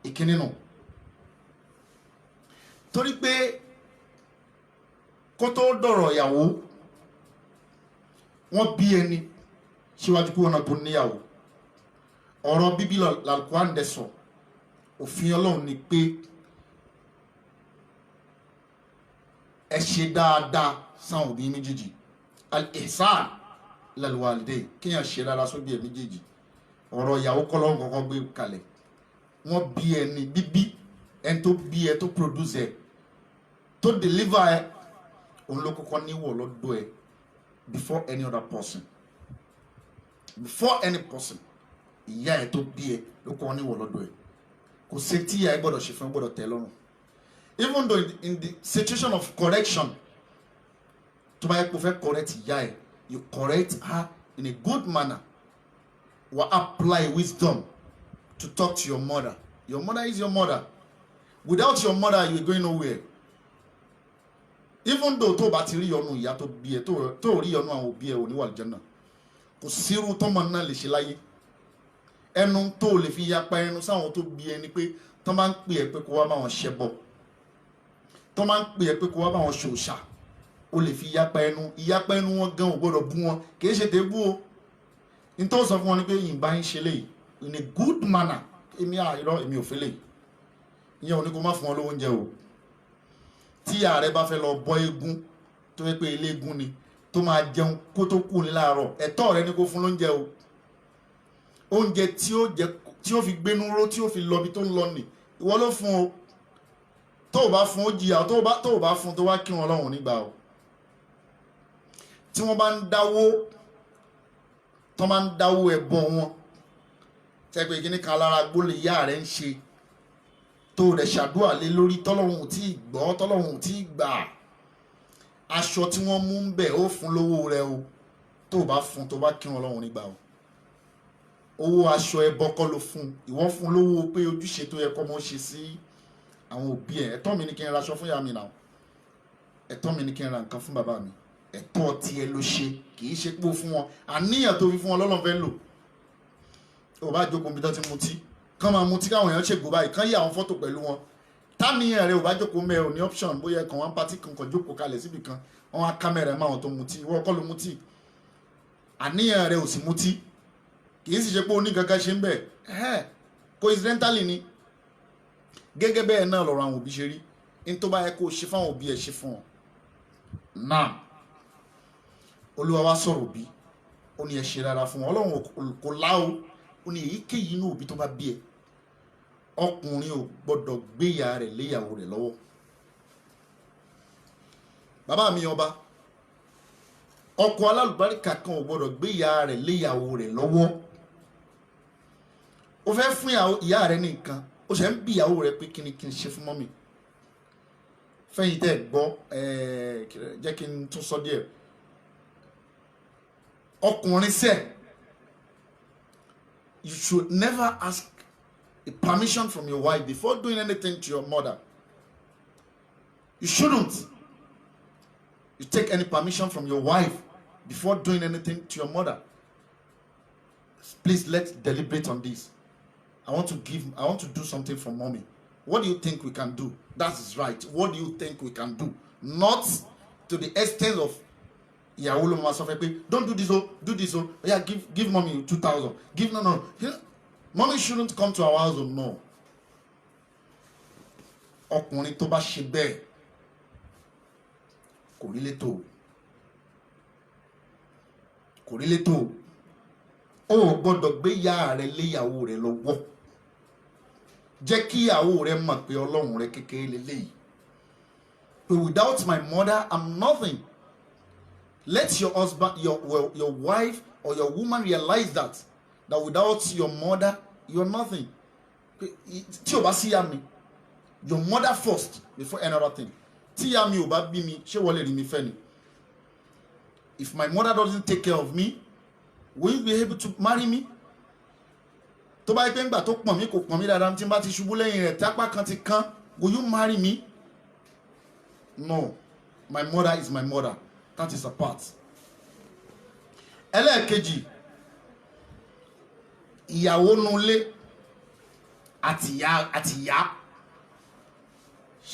ìkíní nù. torí pé kó tó dọ̀rọ̀ ìyàwó, wọ́n bí ẹni síwájú kí wọ́n náà tó níyàwó. ọ̀rọ̀ bíbí l'Al-Qur'an dẹ̀ sọ. òfin Ọlọ́run ni pé ẹ ṣe dáadáa sáwọn òbí méjèèjì. al-ihsan lil-walidayn, kéèyàn ṣe dáadáa sóbí ẹ̀ méjèèjì. ọ̀rọ̀ ìyàwó kọ́ lọ́wọ́ kọ́kọ́ gbé kalẹ̀. wọ́n bí ẹni bíbí, ẹni tó bí ẹ, tó produce ẹ, tó deliver ẹ, òun ló kọ́kọ́ níwọ̀ lọ́dọ̀ ẹ before any other person. Before any person, ìyá ẹ tó bí ẹ ló kọ́kọ́ níwọ̀ lọ́dọ̀ ẹ. kò sí tí ìyá ẹ gbọ́dọ̀ ṣe fún ẹ gbọ́dọ̀ tẹ́ lọ́rùn. Even though in the situation of correction, tó bá yẹ kó fẹ́ correct ìyá ẹ, you correct her in a good manner. Wa apply wisdom to talk to your mother. Your mother is your mother. Without your mother, you are going nowhere. Even though tó bá ti rí ọnu ìyá tó bí ẹ, tó rí ọnu àwọn òbí ẹ ò ní wà àlùjánnà. kò sírú tọ́mọ náà lè ṣe láyé. ẹnu tó lè fi yapa ẹnu sáwọn tó bí ẹni pé tó máa ń pè ẹ́ pé kó wá bá wọn ṣẹbọ, tó máa ń pè ẹ́ pé kó wá bá wọn ṣòṣà, ó lè fi yapa ẹnu. ìyapa ẹnu wọn gan ò gbọdọ̀ bú wọn, kì í ṣe tèébú o. ní tó sọ fún wọn ni pé yìnbá ń ṣe léyìí in a good manner. èmi ò fẹ́ léyìí. ìyẹn ò ní kó má fún wọn lówó oúnjẹ o. tí ààrẹ bá fẹ́ lọ bọ́ eégún tó yẹ pé ilé eégún ni, tó máa jẹun kó tó kú ní láàárọ̀, ẹ̀tọ́ rẹ ni kó fún lóúnjẹ o. oúnjẹ tí ó fi gbénú ró, tí ó fi lọ bí tó ń lọ nì, ìwọ ló fún o. tó o bá fún ó jìyà, tó o bá fún tó wá kí wọn Ọlọ́run nígbà o. tí wọ́n bá ń dáwó, tó máa ń dáwó ẹbọ wọn, tẹ́ pé kíní kan lára gbólé ìyá rẹ̀ ń ṣe, tó rẹ̀ ṣàdúrà lé lórí, tọ́lọ́run ò tí ì gbọ́, tọ́lọ́run ò tí ì gbà. aṣọ tí wọ́n mú ń bẹ̀ ó fún lówó rẹ o. tó o bá fún tó bá kí wọn Ọlọ́run nígbà o. owó aṣọ ẹbọ kọ́ ló fún, ìwọ fún lówó pé ojúṣe tó yẹ kọ́ mọ́ ṣe sí àwọn òbí ẹ̀. ẹ̀tọ́ mi ni kí n ra aṣọ fún ìyá mi náà, ẹ̀tọ́ mi ni kí n ra nǹkan fún bàbá mi. ẹ̀tọ́ tiẹ̀ ló ṣe, kì í ṣe pé ó fún wọn. àníyàn tó fi fún wọn lọ́lọ́run fẹ́ lò. ó bá jókòó níbi tó ti mutí, kán máa mutí káwọn èèyàn ṣègbò báyìí, kán yà àwọn fọ́tò pẹ̀lú wọn. táníyàn rẹ ò bá jókòó mẹ́ ò ní option, bóyá ẹ̀kan wọn pátí kankan jókòó kalẹ̀ síbi kan, wọn á kámẹ́rà ẹ̀ máwọn tó mutí, ìwọ kọ́ ló mutí. àníyàn rẹ ò sì mutí, kì í sì ṣe pé onígangan ṣe ń bẹ̀. coincidentally ni. gẹ́gẹ́ bẹ́ẹ̀ náà lọ́rọ̀ àwọn òbí ṣe rí. ní tó bá yẹ kó ṣe fáwọn òbí ẹ̀ ṣe fún wọn. náà Olúwa wá sọ̀rọ̀ òbí, ó ní ẹ ṣe rárá fún wọn. Ọlọ́run kò láò, ó ní èyíkéyìí inú òbí tó bá bí ẹ, ọkùnrin ò gbọdọ̀ gbé ìyá rẹ̀ léyàwó rẹ̀ lọ́wọ́. bàbá mi ọba, ọkọ alálùbáríkà kan ò gbọdọ̀ gbé ìyá rẹ̀ léyàwó rẹ̀ lọ́wọ́. o fẹ́ fún ìyá rẹ ní nǹkan o ṣe ń bi ìyàwó rẹ pé kí n ṣe fún mọ́mì fẹ́yìn tẹ́ gbọ́ jẹ́ kí n tún sọ díẹ̀ ọkùnrin sẹ́ you should never ask a permission from your wife before doing anything to your mother. You shouldn't. You take any permission from your wife before doing anything to your mother. Please, let's deliberate on this. I want to do something for mommy. What do you think we can do? That is right. What do you think we can do? Not to the extent of don't do this, do this, yeah, give mommy 2,000. No. Mommy shouldn't come to our house, no. Ọkùnrin tó bá ṣe bẹ́ẹ̀ kò rí létò. O gbọ́dọ̀ gbé ìyá rẹ lé ìyàwó rẹ lọ́wọ́. Jẹ́ kí ìyàwó rẹ mọ̀ pé Ọlọ́run rẹ kékeré lélẹ́yìí. But without my mother, I'm nothing. Let your husband, your wife or your woman realize that without your mother, you're nothing. Tí o bá sí ìyá mi, your mother first before any other thing. Tí ìyá mi ò bá bí mi, ṣé wọ́n lè rí mi fẹ́ ni? If my mother doesn't take care of me, will you be able to marry me? Tó bá yẹ pé ńgbà tó pọ̀n mí kò pọ̀n mí dáadáa tí n bá ti ṣubú lẹ́yìn rẹ̀ tápá kan ti kán, will you marry me? No. My mother is my mother. That is a part. Ẹlẹ́ẹ̀kejì, ìyàwó nulẹ̀ àti ìyá.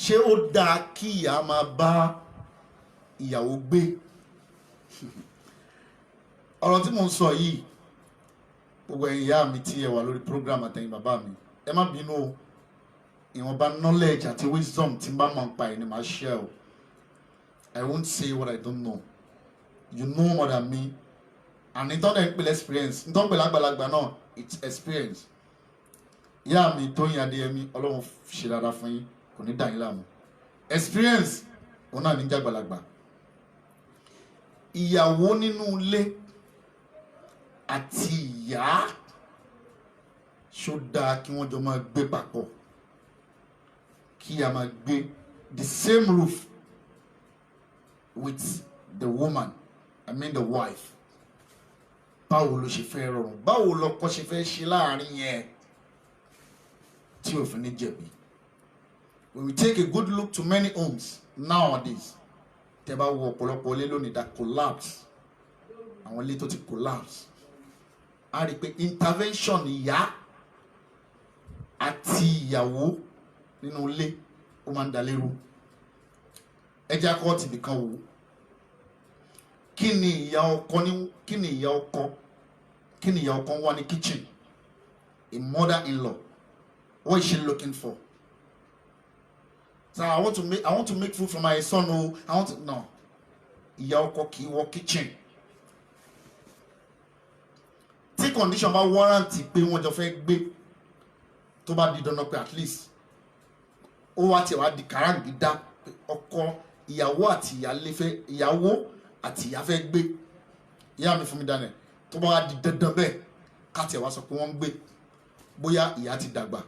Ṣé ó dáa kí ìyá máa bá ìyàwó gbé? Ọ̀rọ̀ tí mo ń sọ yìí, gbogbo ìyá mi tí ẹ wà lórí program àtẹ̀yìn bàbá mi, ẹ má bínú o. Ìwọ̀nba knowledge àti wisdom tí n bá mọ̀ nípa ẹ̀ ni màá share o. I won't say what I don't know. You know more than me. And it don't have experience. It don't be lágbàlagbà náà. It's experience. Ìyá mi Tóyìn Adéyẹmí, Ọlọ́run ṣe dáadáa fún yín, kò ní dá yín láàmú. Experience, òun náà ní jágbàlagbà. Ìyàwó nínú ilé àti ìyá ṣó dáa kí wọ́n jọ máa gbé papọ̀. Kí a máa gbé the same roof with the woman, I mean the wife. Báwo ló ṣe fẹ́ rọrùn? Báwo lọkọ ṣe fẹ́ ṣe láàrin yẹn tí ò fi ní jẹ̀bi? When we take a good look to many homes nowadays, tẹ́ bá wo ọ̀pọ̀lọpọ̀ ilé lónìí that collapse, àwọn ilé tó ti collapse, a rí pé intervention ìyá àti ìyàwó nínú ilé ó máa ń da lérú. Ẹ jẹ́ akọ́ ti bìkan wò. Kí ni ìyá ọkọ wá ní kitchen? A mother-in-law. What is she looking for? So I want to make food for my son. No. Ìyá ọkọ kì í wọ kitchen. Tí condition bá warrant pé wọ́n jọ fẹ́ gbé, tó bá di dandan pé at least ó wá tiẹ̀ wá di kàràǹgídá ọkọ ìyàwó àti ìyá fẹ́ gbé. Ìyá mi fún mi dáná tó bá wá di dandan bẹ́ẹ̀ ká tiẹ̀ wá sọ pé wọ́n ń gbé, bóyá ìyá ti dàgbà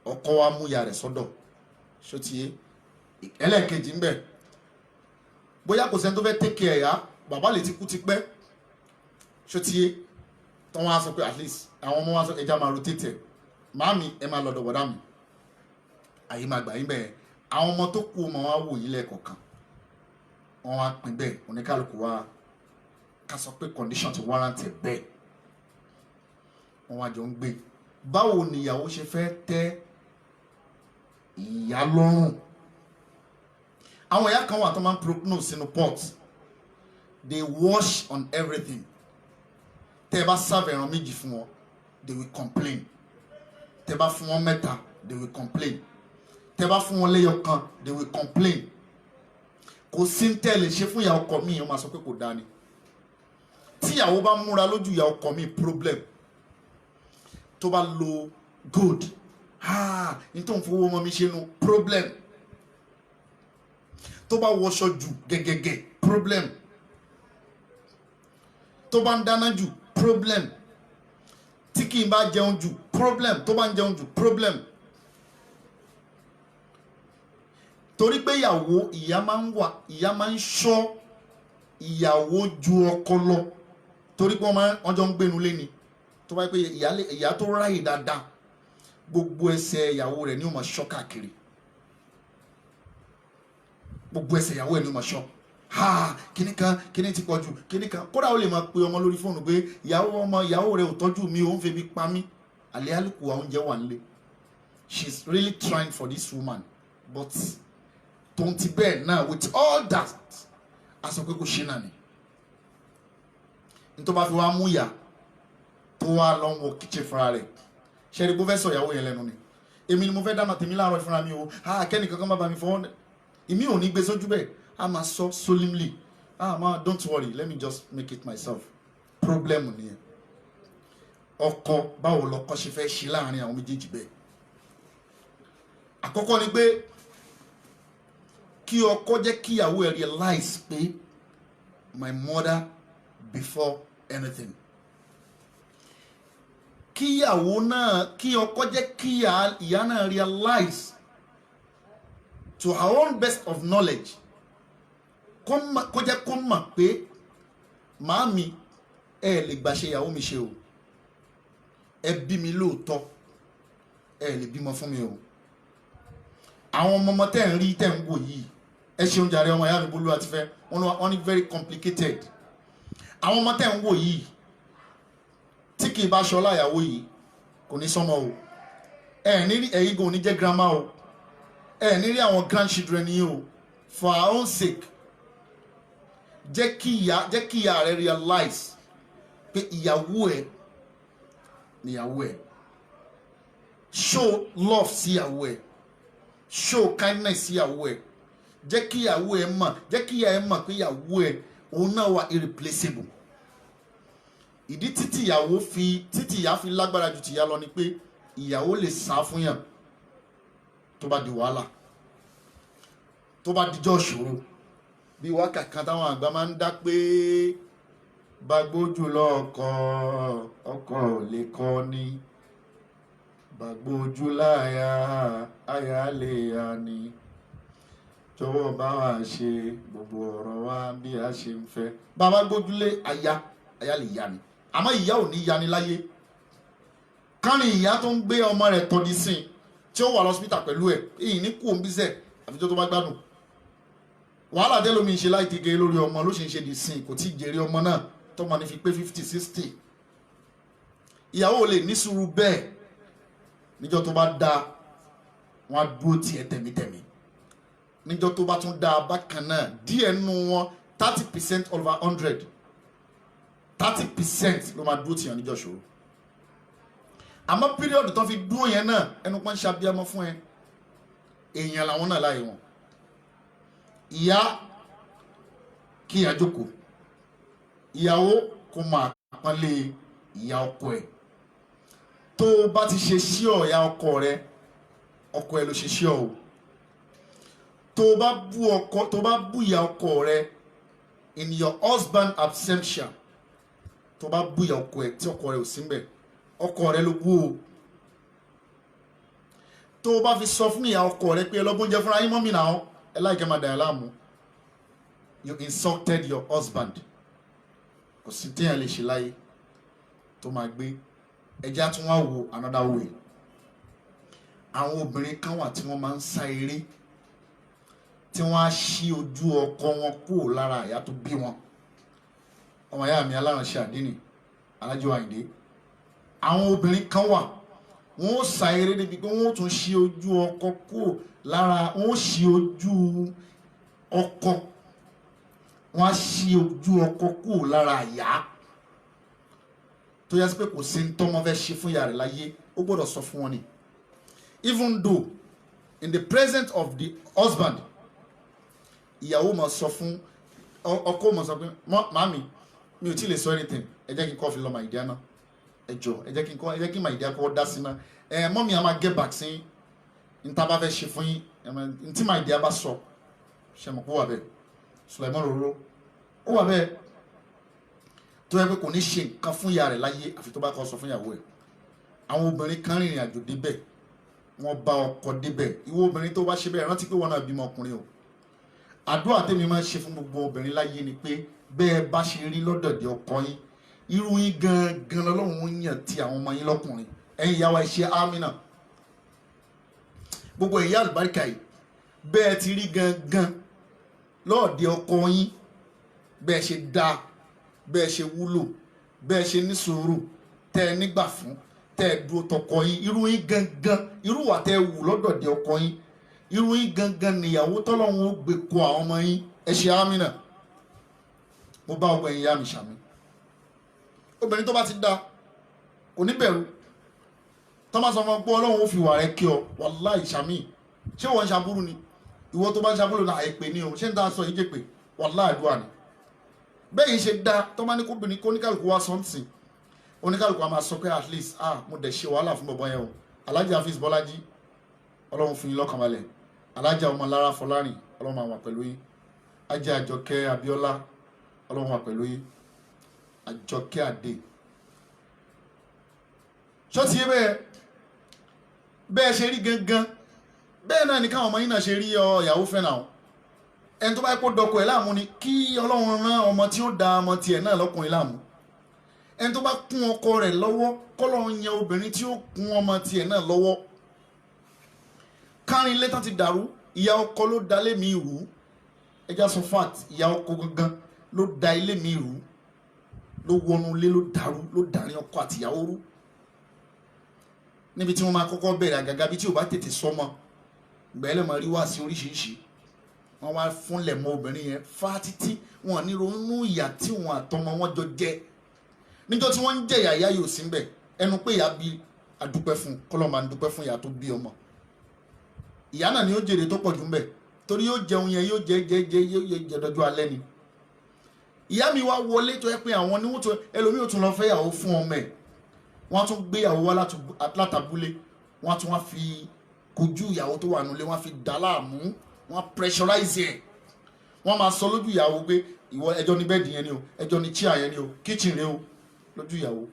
ọkọ wa mú ìyá rẹ̀ sọ́dọ̀ ṣó ti yé. Ẹlẹ́ẹ̀kejì ń bẹ, bóyá kò sẹ́ni tó fẹ́ take care ẹ̀yà, bàbá lè ti kú ti pẹ́ ṣó ti yé. Tó wọ́n á sọ pé at least àwọn ọmọ wa sọ ẹja máa rotate ẹ̀, màámi ẹ máa lọ́dọ̀ bọ̀dá mi, àyè máa gbà yín bẹ́ẹ̀. Àwọn ọmọ tó kú ọmọ wa wò yín lẹ́ẹ̀kọ̀ọ̀kan, wọ́n wá pín bẹ́ẹ̀, oníkálukú wa ká sọ pé condition ti warrant ẹ̀ bẹ́ẹ̀, wọ́n wá jọ ń gbé. Báwo ni ìyàwó ṣe fẹ́ tẹ́ ìyá lọ́rùn? Àwọn ìyá kan wà tó máa ń prognose sínú pot, they wash on everything. Tẹ́ ẹ bá serve ẹran méjì fún wọn, they will complain. Tẹ́ ẹ bá fún wọn mẹ́ta, they will complain. Tẹ́ ẹ bá fún wọn lẹ́yọ kan, they will complain. Kò sí ń tẹ́lẹ̀ ṣe fún ìyá ọkọ mi, ó máa sọ pé kò dáa ni. Tí ìyàwó bá múra lójú ìyá ọkọ mi, problem. Tó bá lo good, ní tó ń fowó mọ́ mi ṣe nu, problem. Tó bá wọṣọ jù gẹ́gẹ́gẹ́, problem. Tó bá ń dáná jù, problem. tí kì í bá jẹun jù problem, tó bá ń jẹun jù problem. Torí pé ìyàwó ìyá máa ń ṣọ́ ìyàwó ju ọkọ lọ, torí pé wọ́n jọ ń gbénu lé ni. Tó bá pé ìyá tó ráyè dáadáa, gbogbo ẹsẹ̀ ìyàwó rẹ̀ ni ó máa ṣọ́ káàkiri, gbogbo ẹsẹ̀ ìyàwó ẹ̀ ni ó máa ṣọ́. Kíní ti pọ̀ jù, kíní kan. Kódà ó lè máa pe ọmọ lórí fóònù pé ìyàwó rẹ̀ ò tọ́jú mi, òun febi pa mí. Àlẹ́ àlùkù oúnjẹ wà nílé. She's really trying for this woman, but tóun ti bẹ́ẹ̀ náà, with all that, a sọ pé kò ṣe náà ni. Nítorí bá fi wá mú ìyá tó wá lọ wọ kíchìn fúnra rẹ̀, ṣe rí bó fẹ́ sọ ìyàwó yẹn lẹ́nu ni. Èmi ni mo fẹ́ dáná tèmi láàárọ̀ fúnra mi o, kẹ́ni kankan má bá mi fọwọ́. Èmi ò ní gbé sójú bẹ́ẹ̀, a máa sọ solemnly, ma don't worry, let me just make it myself. Problem nìyẹn. Ọkọ báwo lọkọ ṣe fẹ́ ṣe láàrin àwọn méjèèjì bẹ́ẹ̀. Àkọ́kọ́ ni pé kí ọkọ jẹ́ kí ìyàwó ẹ̀ realize pé my mother before anything. Kí ìyàwó náà, kí ọkọ jẹ́ kí ìyá náà realize to her own best of knowledge, kó jẹ́ kó mọ̀ pé màámi ẹ lè gbà ṣe ìyàwó mi ṣe o, ẹ bí mi lóòótọ́, ẹ lè bímọ fún mi o. Àwọn ọmọ tẹ́ ń rí tẹ́ ń wò yìí, ẹ ṣeun jàre ọmọ ìyá mi Bólú àti fẹ́, wọ́n ní very complicated. Àwọn ọmọ tẹ́ ń wò yìí tí kì í bá ṣọlá ìyàwó yìí kò ní sọmọ o, ẹ̀yin gan ò ní jẹ́ grandma o, ní rí àwọn grandchildren yìí o. For our own sake, jẹ́ kí ìyá rẹ realize pé ìyàwó ẹ̀ níyàwó ẹ̀. Show love sí ìyàwó ẹ̀, show kindness sí ìyàwó ẹ̀. Jẹ́ kí ìyàwó ẹ̀ mọ̀, jẹ́ kí ìyá ẹ̀ mọ̀ pé ìyàwó ẹ̀ òun náà wà irreplaceable. Ìdí títí ìyá fi lágbára ju tìyá lọ ni pé ìyàwó lè sá fún yàn tó bá di wàhálà, tó bá dijọ́ ṣòro. Bí wákà kan táwọn àgbà máa ń dá pé bàgbójú lọ ọkọ ò lè kọ́ ni, bàgbójú láyà àyà lè yá ni, jọ̀wọ́ bá wa ṣe gbogbo ọ̀rọ̀ wa bí a ṣe ń fẹ́. Bàbá gbójúlé àyà lè yá ni, àmọ́ ìyá ò ní yani láyé. Kánì ìyá tó ń gbé ọmọ rẹ̀ tọ́dí sìn tí ó wà lọ́sítà pẹ̀lú ẹ̀, èyí ní kú òǹbíṣẹ́ àfijọ́ tó bá gbádùn. Wàhálà dé lómi ṣe láì tege lórí ọmọ ló ṣe ń ṣe di sìn, kò tí ì jèrè ọmọ náà tọ́mọ ní fi pé 50-60. Ìyàwó lè ní sùúrù bẹ́ẹ̀, níjọ́ tó bá dáa wọ́n á dúró tiẹ̀ tẹ̀mítẹ̀mí, níjọ́ tó bá tún dáa bákan náà díẹ̀ nínú wọn 30% over 100, 30% ló máa dúró tiẹ̀ níjọ́ ṣòro. Àmọ́ píríọ̀dù tó fi dúró yẹn náà ẹnu pọ́n ṣàbíamọ́ fún ẹ, èèyàn làwọn náà láyé wọn. Ìyá kí ìyá jókòó, ìyàwó kó máa pọ́nlé ìyá ọkọ ẹ̀. Tó bá ti ṣe sí ìyá ọkọ rẹ, ọkọ ẹ ló ṣe sí o. Tó bá bú ìyá ọkọ rẹ in your husband absentia, tó bá bú ìyá ọkọ ẹ tí ọkọ rẹ ò sí ńbẹ̀, ọkọ rẹ ló bú o. Tó bá fi sọ fún ìyá ọkọ rẹ pé ẹlọ́gbọ́njẹ fúnra yín mọ́mì náà, ẹ láìkẹ́ máa dàyà láàmú, you insulted your husband. Kò sí téèyàn lè ṣe láyé tó máa gbé. Ẹjẹ́ tún wá wo another way. Àwọn obìnrin kan wà tí wọ́n máa ń sá eré, tí wọ́n á ṣí ojú ọkọ wọn kúrò lára àyà tó bí wọn. Ọmọ ìyá mi aláránṣẹ́ àdínì Alájọ Àyìndé. Àwọn obìnrin kan wà wọ́n ó sá eré débi pé wọ́n ó tún ṣí ojú ọkọ kúrò lára, wọ́n ó ṣí ojú ọkọ, wọ́n á ṣí ojú ọkọ kúrò lára àyà. Tó yẹ sí pé kò sí ní tọ́mọ fẹ́ ṣe fún ìyá rẹ̀ láyé, ó gbọ́dọ̀ sọ fún wọn ni. Even though in the presence of the husband, ìyàwó máa sọ fún ọkọ, máa sọ pé màámi mi ò tí lè sọ anything, ẹ jẹ́ kí n kọ́ fi lọ my dear náà, ẹ jọ ẹ jẹ́ kí my dear kọ́ dá sí náà, mọ́mí a máa get back sí ní tá a bá fẹ́ ṣe fún yín, ní tí my dear bá sọ ṣe mọ̀ kó wà bẹ́ẹ̀. Sulaiman Roro ó wà bẹ́ẹ̀, tó yẹ pé kò ní ṣe nǹkan fún ìyá rẹ̀ láyé àfi tó bá kọ́ sọ fún ìyàwó ẹ̀. àwọn obìnrin kan rìnrìn àjò débẹ̀ wọ́n bá ọkọ débẹ̀ ìwọ obìnrin tó bá ṣe bẹ́ẹ̀ rántí pé wọ́n náà bímọ ọkùnrin o àdúrà tèmi máa ń ṣe fún gbogbo obìnrin láyé ni pé bẹ́ẹ̀ bá ṣe rí lọ́dọ̀dẹ̀ ọkọ yín irú yín gangan lọ́lọ́run ń yàn ti àwọn ọmọ yín lọ́kùnrin ẹ̀yin ìyá wa ẹ ṣe àmínà gbogbo ìyá àlùbáríkà yìí bẹ́ẹ̀ ti rí gangan lọ́ọ̀dẹ̀ ọkọ yín bẹ́ẹ̀ ṣe dáa bẹ́ẹ̀ ṣe wúlò bẹ́ẹ̀ ṣe ní sùúrù tẹ́ ẹ nígbà fún tẹ́ ẹ dúró tọkọ yín irú yín gangan irú wà tẹ́ ẹ wù lọ́dọ̀dẹ̀ ọkọ yín irú yín gangan nìyàwó tọ́lọ́run ó gbé kó àwọn ọmọ yín ẹ ṣe àmínà mo bá ọgbà ẹ̀yìn ìyá mi ṣàmì obìnrin tó bá ti dá kò ní bẹ̀rù tó máa sọ fún ọ pé ọlọ́run ó fi wà rẹ kí ọ wàláhì ṣàmì ṣé wọ́n ń ṣàbúrú ni ìwọ tó bá ń ṣàbúrú náà àìpé ni o ṣé ń dá aṣọ yìí jẹ́pẹ̀ wàláhì àdúrà ni bẹ́ẹ̀ yìí ṣe dá tó máa ní kóbìnrin kó oníkàlùkù wá sọ́ǹtì oníkàlùkù a máa sọ pé at least mo dẹ̀ ṣe wàhálà fún bọ̀bọ̀ yẹn o Alhaji Hafiz Bọ́lájí ọlọ́run fún yín lọ́kàn balẹ̀ Alhaji Ọmọlára Fọlárìn ọlọ́run máa wà pẹ̀lú yín Ajé Àjọkẹ́ Abíọ́lá ọlọ́run wà pẹ̀lú yín Àjọkẹ́ Adé ṣó ti yé bẹ́ẹ̀ ṣe rí gangan bẹ́ẹ̀ náà ni káwọn ọmọ yín náà ṣe rí ìyàwó fẹ́ náà ẹni tó bá kó dọkọ ẹ̀ láàmú ni kí ọlọ́run rán ọmọ tí ó da ọmọ tiẹ̀ náà lọ́kùnrin láàmú ẹni tó bá kún ọkọ rẹ̀ lọ́wọ́ kọ́lọ́run yan obìnrin tí ó kún ọmọ tiẹ̀ náà lọ́wọ́ kárin ilé tán ti dàrú ìyá ọkọ ló da ilé mi rú ẹja sọ fact ìyá ọkọ gangan ló da ilé mi rú ló wọnú ilé ló dàrú ló dàrin ọkọ àtìyàwó rú níbi tí wọ́n máa kọ́kọ́ bẹ̀rẹ̀ àgàgà bí tí ò bá tètè sọmọ gbẹ́lẹ̀ máa rí wá sí oríṣiríṣi wọ́n wá fúnlẹ̀ mọ́ obìnrin yẹn fá títí wọn ní ronú ìyà tí wọn àtọmọ wọn jọ jẹ níjọ́ tí wọ́n ń jẹ ìyá yóò sí mbẹ̀ ẹnu pé ìyá bí adúpẹ́ fún kọ́lọ́ máa ń dúpẹ́ fún ìyá tó bí ọmọ ìyá náà ni ó jèrè tó pọ̀ jù mbẹ̀ torí yóò jẹun yẹn yóò jẹ dọjú alẹ́ ni ìyá mi wá wọlé tó yẹ pé àwọn ni wọ́n tó ẹlòmíì ò tún lọ fẹ́ yàwó fún ọmọ ẹ̀ wọ́n tún gbé ìyàwó wá látàbúlé wọ́n tún wá fi kojú ìyàwó tó wà nílé wọ́n fi dà láàmú wọ́n pressurize ẹ̀ wọ́n máa sọ lójú ìyàwó pé ìwọ ẹjọ́ ní bẹ́ẹ̀dì yẹn ni o ẹjọ́ ní chair yẹn ni o kitchen rẹ o lójú ìyàwó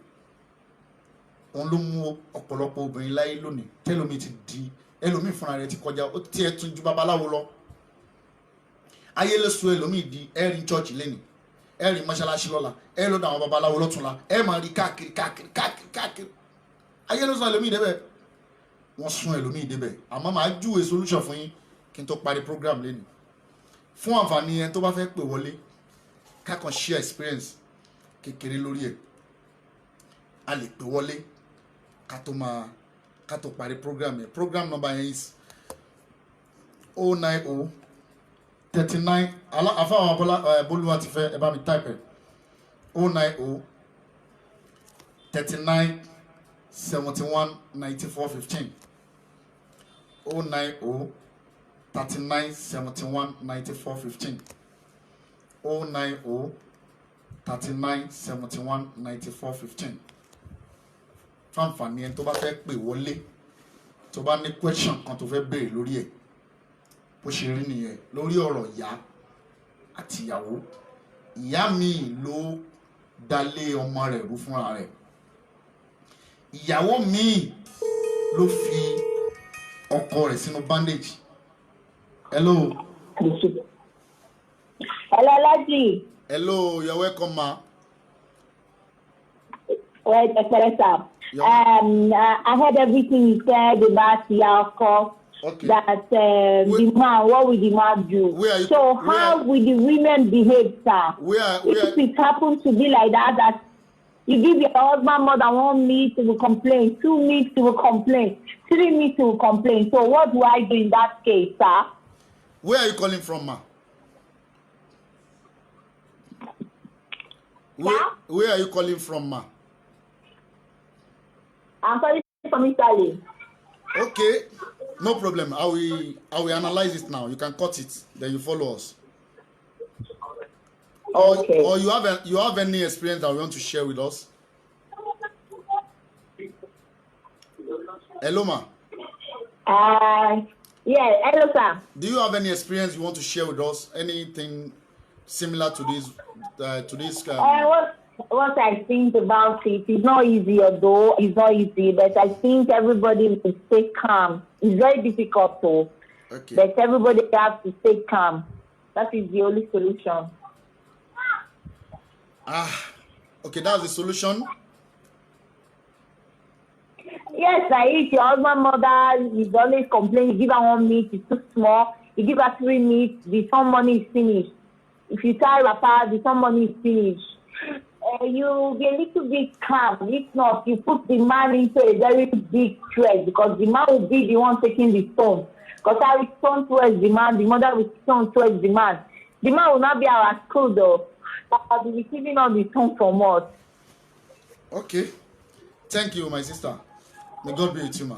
òun ló mú ọ̀pọ̀lọpọ̀ obìnrin láyé lónìí tẹ́lómi ti di ẹlòmíì fúnra rẹ̀ ti kọjá ó tiẹ̀ tún ju babaláwo lọ ayé lè so ẹlòmíì di ẹ̀rín church lẹ́nìí ẹ̀rín mọ́ṣáláṣí lọ́la ẹ̀ lọ́dọ̀ àwọn babaláwo lọ́túnla ẹ̀ máa rí káàkiri ayé ló sọ ẹlòmíì débẹ̀ wọ́n sún ẹlòmíì débẹ̀ àmọ́ màá júwe solution fún yín kí n tó parí program lẹ́nu fún àǹfààní ẹni tó bá fẹ́ pè wọlé kákan share experience kékeré lórí ẹ̀ a lè pè wọlé ká tó parí program yẹn program number yẹn is 090 39 àfáwọn Bólúwa ti fẹ́ ẹ bá mi type ẹ̀ 090 39 71 94 15 090 39 71 94 15 090 39 71 94 15 fáǹfààní ẹni tó bá fẹ́ pè wọlé tó bá ní question kan tó fẹ́ béèrè lórí ẹ̀ bó ṣe rí nìyẹn lórí ọ̀rọ̀ ìyá àti ìyàwó ìyá mi ló dalé ọmọ rẹ̀ rú fúnra rẹ̀ ìyàwó mi ló fi ọkọ rẹ̀ sínú bandage. Hello. Hello, Alhaji. Hello, you're welcome, ma. Wait, sir. I heard everything you said about Yako. Okay. That the man, what will the man do? How will the women behave, sir? If it happens to be like that you give your husband more than 1 minute to complain, 2 minutes to complain, 3 minutes to complain. So what do I do in that case, sir? Where are you calling from, ma? Where are you calling from, ma? I'm calling from Italy. Okay, no problem. I will analyze it now. You can cut it, then you follow us. Okay. Or you have any experience that you want to share with us? Hello, ma. Yeah, hello, sir. Do you have any experience you want to share with us? Anything similar to this? what I think about it, it's not easy, although it's not easy, but I think everybody will stay calm. It's very difficult though, but everybody has to stay calm. That is the only solution. Okay, that's the solution. Yes, if your husband mother is always complaining, you give her 1 meat, it's too small. You give her 3 meats, the some money is finished. If you tie wrapper, the some money is finished. You be a little bit calm. If not, you put the man into a very big stress because the man will be the one taking the stone. Because I will turn towards the man, the mother will turn towards the man. The man will not be our school though. I'll be receiving all the stone from us. Okay. Thank you, my sister. May God be with you, ma.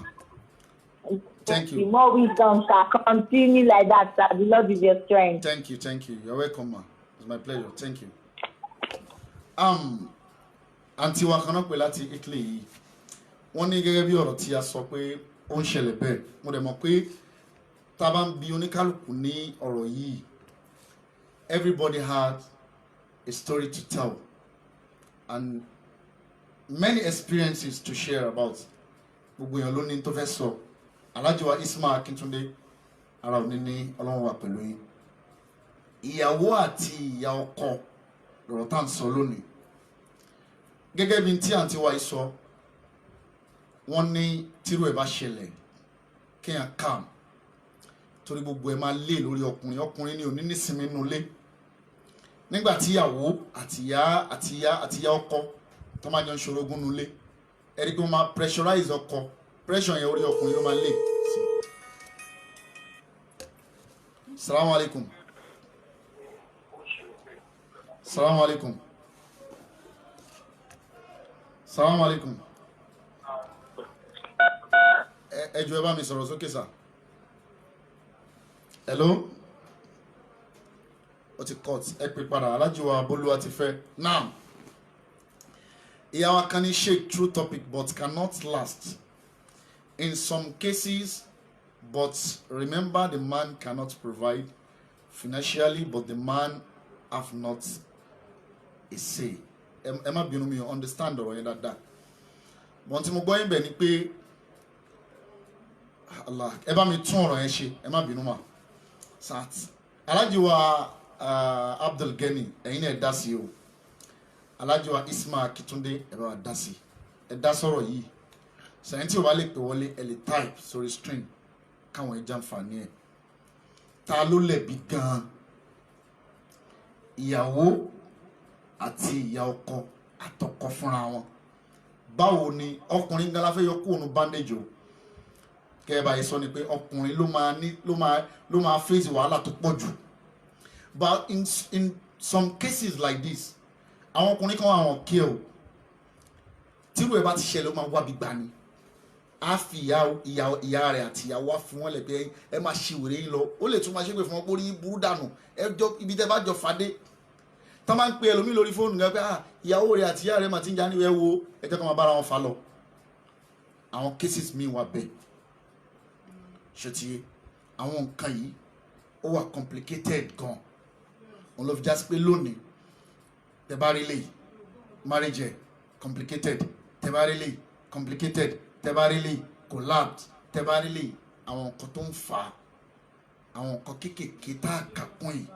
Thank you. The more wisdom shall continue like that, sir. The Lord is your strength. Thank you, thank you. You're welcome, ma. It's my pleasure. Thank you. Àǹtí wa kan náà pè láti Italy yìí. Wọ́n ní gẹ́gẹ́ bí ọ̀rọ̀ tí a sọ pé ó ń ṣẹlẹ̀ bẹ́ẹ̀. Mo dẹ̀ mọ̀ pé tá bá ń bi oníkálùkù ní ọ̀rọ̀ yìí. Everybody had a story to tell and many experiences to share about. Gbogbo èèyàn ló ní tó fẹ́ sọ. Alhaji wa Ismail Akíntúndé ara òní ní Ọlọ́run wà pẹ̀lú yín. Ìyàwó àti ìyá ọkọ lọ̀rọ̀ tá ń sọ lónìí. Gẹ́gẹ́ bí tí àǹtí wa sọ, wọ́n ní tírú ẹ̀ bá ṣẹlẹ̀ kéèyàn calm torí gbogbo ẹ̀ máa lé lórí ọkùnrin ní òní nísinmi nínú ilé. Nígbà tí ìyàwó àti ìyá ọkọ tó máa jọ ń ṣorogún nínú ilé, ẹ rí pé wọ́n máa pressurize ọkọ, pressure yẹn orí ọkùnrin ló máa lé. Assalamu alaikum. Assalamu alaikum. Assalamu alaikum. Ẹ jọ̀ọ́ ẹ bá mi sọ̀rọ̀ sókè sà. Hello? Ó ti cut. Ẹ pè padà. Alhaji wa Bólúwa ti fẹ́. Now, ìyá wa kan ní shake true topic but cannot last. In some cases, but remember the man cannot provide financially, but the man have not a say. Ẹ má bínú mi, understand ọ̀rọ̀ yẹn dáadáa. Wọ́n tí mo gbọ́ yín bẹ̀ ni pé Allah ẹ bá mi tún ọ̀rọ̀ yẹn ṣe, ẹ má bínú mà. Sat. Alhaji wa Abdul Gani, ẹ̀yin náà ẹ dá sí o. Alhaji wa Ismail Akíntúndé, ẹ bá wa dá sí. Ẹ dá sọ̀rọ̀ yìí. Sẹ́yìn tí o bá lè pè wọlé, ẹ lè type sórí string káwọn ẹ jàǹfààní ẹ̀. Ta ló lẹ̀bi gan-an? Ìyàwó àti ìyá ọkọ àtọkọ fúnra wọn. Báwo ni ọkùnrin gan la fẹ́ yọ kúrò ní bandage o? Kẹ́ ẹ bá yẹ sọ ni pé ọkùnrin ló máa face wàhálà tó pọ̀ jù. But in some cases like this, àwọn ọkùnrin kan àwọn kí o. Tírú ẹ̀ bá ti ṣẹlẹ̀ ó máa wá bí gbà ni. A fi ìyá rẹ̀ àti ìyàwó á fi wọ́n lẹ̀ pé ẹ máa ṣe wèrè yín lọ. Ó lè tún máa ṣépè fún wọn pé orí burú dànù. Ibi tẹ́ bá jọ fàdé. Tọ́ máa ń pe ẹlòmíì lórí fóònù gan pé ìyàwó rẹ̀ àti ìyá rẹ̀ máa ti ń já ní ẹ wo ẹjọ́ kan máa bára wọn fà lọ. Àwọn cases mi wà bẹ́ẹ̀. Ṣètìyẹ àwọn nǹkan yìí ó wà complicated gan. Wọ́n lọ fi já sí pé lónìí tẹ́ bá rí lè marriage complicated, tẹ́ bá rí lè complicated, tẹ́ bá rí lè collapse, tẹ́ bá rí lè àwọn nǹkan tó ń fà àwọn nǹkan kéékèèké tá a kà kún yìí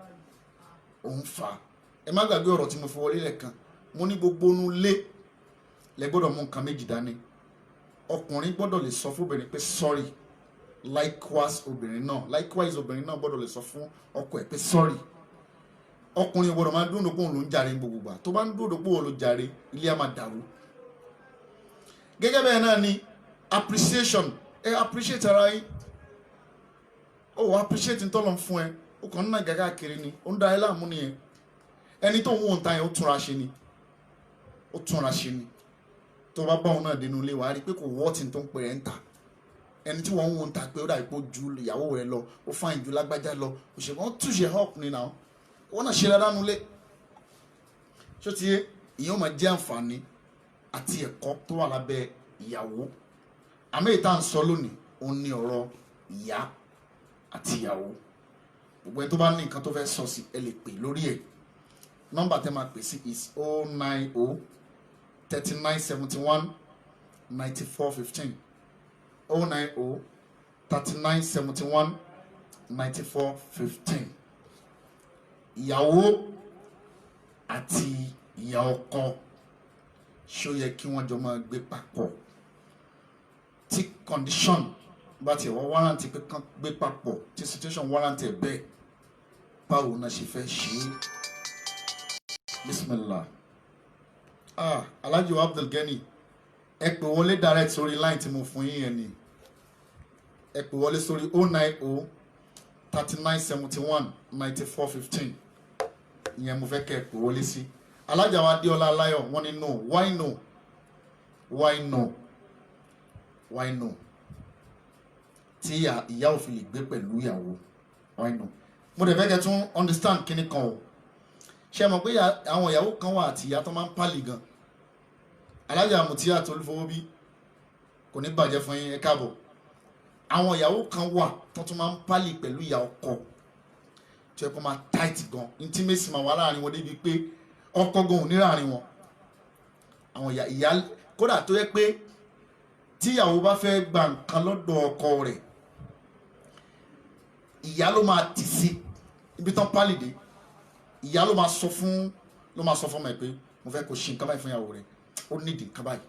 ó ń fà. Ẹ má gbàgbé ọ̀rọ̀ tí mo fi wọlé lẹ́ẹ̀kan, mo ní gbogbo inú ilé lẹ gbọ́dọ̀ mú nǹkan méjì dání. Ọkùnrin gbọ́dọ̀ lè sọ fún obìnrin pé sorry, likewise obìnrin náà gbọ́dọ̀ lè sọ fún ọkọ ẹ̀ pé sorry. Ọkùnrin gbọ́dọ̀ máa dúró pé òun ló ń jàre gbogbo gbà. Tó bá ń dúró pé òun ló jàre, ilé á máa dàrú. Gẹ́gẹ́ bẹ́ẹ̀ náà ni appreciation. Ẹ appreciate ara yín. Ó appreciate ń tọ́lọ̀ fún ẹ. Ó kàn ń ná gàgà kiri ni. Ó ń da ẹ láàmú nìyẹn. Ẹni tó ń wò ń ta yẹn ó túnra ṣe ni. Tó bá bá òun náà dénú ilé wàá rí pé kò wọ́ọ̀tì tó ń pè ẹ́ ń ta. Ẹni tí wọ́n ń wò ń ta pé ó dàbí pé ó ju ìyàwó rẹ̀ lọ, ó fáìn ju lágbájá lọ. Òṣèlú wọn túṣe help ni náà. Wọ́n náà ṣe dáadáa nulẹ̀. Ṣó ti yé ìyẹn ó máa jẹ́ àǹfààní àti ẹ̀kọ́ tó wà lábẹ́ ìyàwó. Àmì ìta ń sọ lónìí òun ní ọ̀rọ̀ ìyá àti ìyàwó. Gbogbo ẹni tó bá ní nǹkan tó fẹ́ sọ sí ẹ lè pè lórí ẹ̀ Number tẹ́ máa pè sí is 090 3971 9415. 090 3971 9415. Ìyàwó àti ìyá ọkọ ṣó yẹ kí wọ́n jọ máa gbé papọ̀. Tí condition bá ti wọ́n warrant pé kán gbé papọ̀, tí situation warrant ẹ̀ bẹ́ẹ̀, báwo náà ṣe fẹ́ ṣe é? Bismillah. Alhaji Abdul Gani, ẹ pè wọlé direct sórí line tí mo fún yín yẹn ni. Ẹ pè wọlé sórí 090 3971 9415. Ìyẹn mo fẹ́ kẹ́ ẹ pè wọlé sí. Alájà wa Adéọlá Aláyọ̀ wọ́n ní no. Why no? Why no? Why no? Tí ìyá ò fi lè gbé pẹ̀lú ìyàwó. Why no? Mo dẹ̀ fẹ́ kẹ́ tún understand kíní kan o. Ṣé mọ̀ pé àwọn ìyàwó kan wà àti ìyá tó máa ń pálì gan. Alájà Mùtíyà tó Olúfowó bí kò ní bàjẹ́ fún yín, ẹ káàbọ̀. Àwọn ìyàwó kan wà tó tún máa ń pálì pẹ̀lú ìyá ọkọ. Tí ẹ kọ́ máa tight gan. Intimacy máa wà láàrin wọn débi pé ọkọ gan ò ní láàrin wọn. Àwọn ìyá kódà tó yẹ pé tí ìyàwó bá fẹ́ gba nǹkan lọ́dọ̀ ọkọ rẹ̀, ìyá ló máa tì sí ibi tán pálì dé. Ìyá ló máa sọ fún ọmọ ẹ̀ pé mo fẹ́ kó ṣe nǹkan báyìí fún ìyàwó rẹ̀, ó nídìí nǹkan báyìí.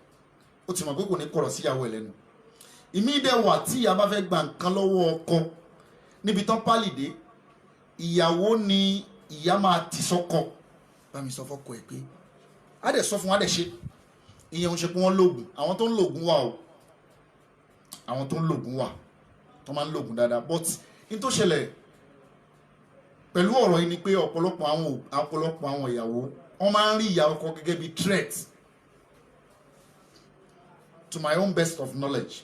Ó ti mọ̀ pé kò ní kọ̀rọ̀ sí ìyàwó ẹ̀ lẹ́nu. Ìmí dẹ̀ wà tí ìyá bá fẹ́ gba nǹkan lọ́wọ́ ọkọ níbi tán pálì dé, ìyàwó ni ìyá máa tì sọ́kọ. Bá mi sọ fọ́kọ ẹ̀ pé á dẹ̀ sọ fún wa dẹ̀ ṣe. Ìyẹn ń ṣe pé wọ́n lògùn. Àwọn tó ń lògùn wà o. Àwọn tó ń lògùn wà. Tó máa ń lògùn dáadáa. But in tó ṣẹlẹ̀ pẹ̀lú ọ̀rọ̀ yìí ni pé ọ̀pọ̀lọpọ̀ àwọn ìyàwó wọ́n máa ń rí ìyá ọkọ gẹ́gẹ́ bí threat. To my own best of knowledge,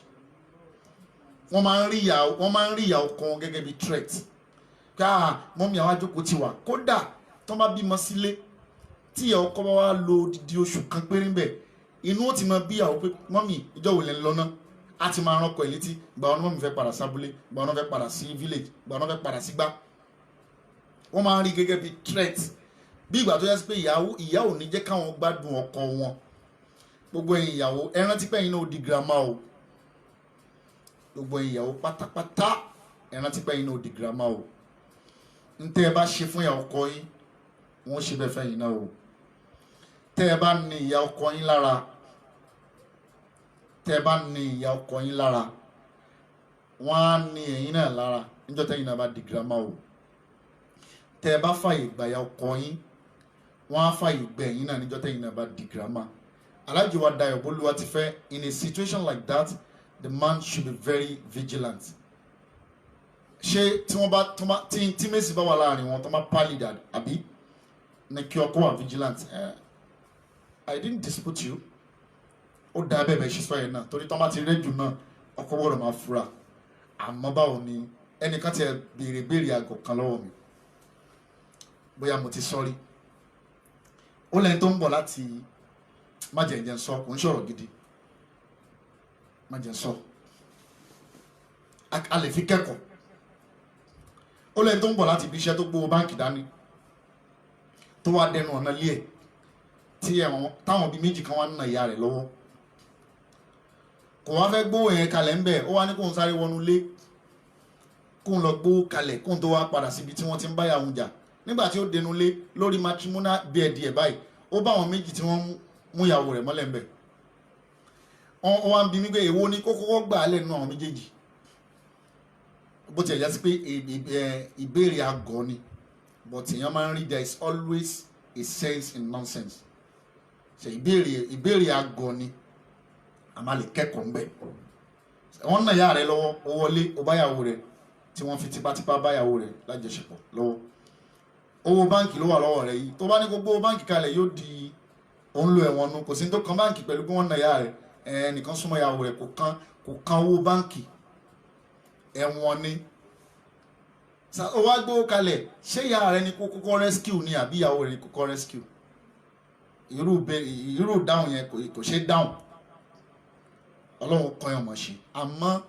wọ́n máa ń rí ìyá ọkọ gẹ́gẹ́ bí threat. Ká mọ́mí àwọn àjókòó ti wà. Kódà tó bá bímọ sílé tí ìyá ọkọ bá wá lò odidi oṣù kan péré ńbẹ̀, inú ó ti máa bí ìyàwó pé mọ́mí ìjọ wo lẹ ń lọ náà. A ti máa rán ọkọ ẹ̀ létí ìgbà wọn mọ́mí fẹ́ padà sábúlé, ìgbà wọn fẹ́ padà sí village, ìgbà wọn fẹ́ padà sígbà. Wọ́n máa ń rí gẹ́gẹ́ bí threat. Bí ìgbà tó yẹ sí pé ìyá ò ní jẹ́ káwọn gbádùn ọkọ wọn. Gbogbo ẹ̀yin ìyàwó ẹ rántí pé ẹ̀yin náà ó di girama o. Gbogbo ẹ̀yin ìyàwó pátápátá ẹ rántí pé ẹ̀yin náà ó di girama o. Ntẹ́ ẹ bá ṣe fún ìyá ọkọ yín, wọ́n ṣe bẹ́ẹ̀ fẹ́yìn náà o. Tẹ́ ẹ bá ní ìyá ọkọ yín lára, tẹ́ ẹ bá ní ìyá ọkọ yín lára, wọ́n á ní ẹ̀yin náà lára níjọ́ tẹ́yin náà bá di girama o. Tẹ́ ẹ bá fàyè gbà ìyá ọkọ yín, wọ́n á fàyè gbà ẹ̀yin náà níjọ́ tẹ́yin náà bá di girama. Alhaji wa Dayo Boluwatife, in a situation like that, the man should be very vigilant. Ṣé tí intimacy bá wà láàrin wọn tó máa pálí dà àbí ní kí ọkọ wà vigilant? I didn't dispute you. Ó dá bẹ́ẹ̀ ṣe sọ yẹn náà torí tó máa ti rẹ́jù náà ọkọ gbọ́dọ̀ máa fura. Àmọ́ báwo ni ẹnìkan ti béèrè àgọ̀ kan lọ́wọ́ mi. Bóyá mo ti sọ́rí. Ó lẹ́yìn tó ń bọ̀ láti májẹ̀ǹjẹ̀ sọ kò ń sọ̀rọ̀ gidi. Májẹ̀ sọ. A lè fi kẹ́kọ̀ọ́. Ó lẹ́yìn tó ń bọ̀ láti ibi iṣẹ́ tó gbowó báǹkì dání. Tó wá dẹnu ọ̀nà lé ẹ̀. Tí táwọn bíi méjì kan wá ń na ìyá rẹ̀ lọ́wọ́. Kò wá fẹ́ gbówó yẹn kalẹ̀ ń bẹ̀. Ó wá ní kóun sáré wọnú ilé. Kóun lọ gbówó kalẹ̀ kóun tó wá padà síbi tí wọ́n ti ń báyà òun jà. Nígbà tí ó dẹnu lé lórí matrimonial bed ẹ̀ báyìí, ó bá àwọn méjì tí wọ́n mú ìyàwó rẹ̀ mọ́lẹ̀ ń bẹ̀. Wọ́n wá ń bi mí pé èwo ni kókó gbà á lẹ́nu àwọn méjèèjì. Bó ti ẹ̀ já sí pé ìbéèrè àgọ́ ni, but èèyàn máa ń rí there is always a sense in nonsense. Ṣé ìbéèrè àgọ́ ni a máa lè kẹ́kọ̀ọ́ ń bẹ̀. Wọ́n ná ìyá rẹ̀ lọ́wọ́, ó wọlé, ó báyàwó rẹ̀ tí wọ́n fi tipátipá báyàwó rẹ̀ lájọṣepọ̀ lọ́wọ́. Owó báǹkì ló wà lọ́wọ́ rẹ̀ yìí. Tó bá ní gbogbo owó báǹkì kalẹ̀ yóò di òun lo ẹ̀wọ̀n nu. Kò sí tó kan báǹkì pẹ̀lú pé wọ́n ná ìyá rẹ̀. Nìkan súnmọ́ ìyàwó rẹ̀ kò kan owó báǹkì. Ẹ̀wọ̀n ni. Ó wá gbówó kalẹ̀. Ṣé ìyá rẹ̀ ni kó kọ́kọ́ rescue ni àbí ìyàwó rẹ̀ ni kó kọ́kọ́ rescue? Irú dáhùn yẹn kò ṣe dáhùn. Ọlọ́run kọ́ ẹ̀ mọ̀ ṣe. Àmọ́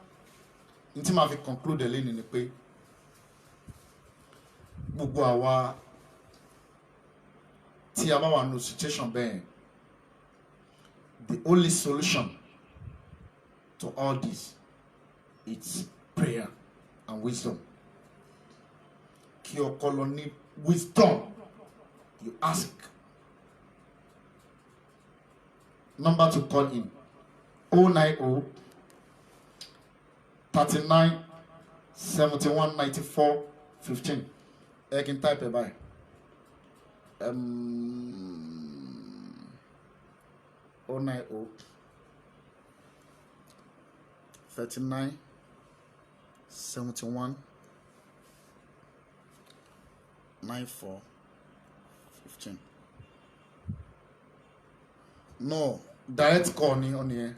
ní tí màá fi conclude lẹ́nu ni pé gbogbo àwa tí a bá wà nínú situation bẹ́ẹ̀, the only solution to all this is prayer and wisdom. Kí ọkọ lọ ní wisdom, you ask. Number to call in 090 39 71 94 15. I can type it by 090 39 71 94 15. No, direct call ni on here.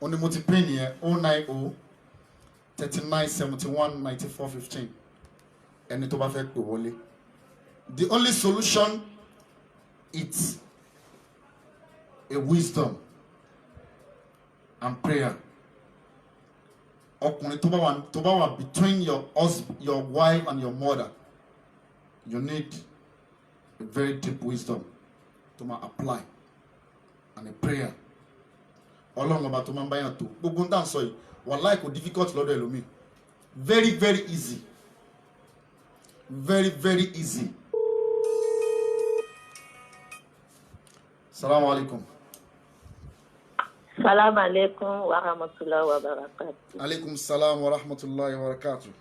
On the multi-pin here 090 39 71 94 15. Ẹni tó bá fẹ́ pè wọlé. The only solution is a wisdom and prayer. Ọkùnrin tó bá wà between your husband, your wife and your mother, you need a very deep wisdom to apply and a prayer. Ọlọ́run ọba tó máa ń báyàn tó gbogbo ń dà ń sọ yìí wàláhì kò difficult lọ́dọ̀ ẹlòmíì. Very very easy. Very very easy. Assalamu alaikum. Salaam alaikum wa rahmatullahi wa barakatuh. Alaikum salam wa rahmatullahi wa barakatuh.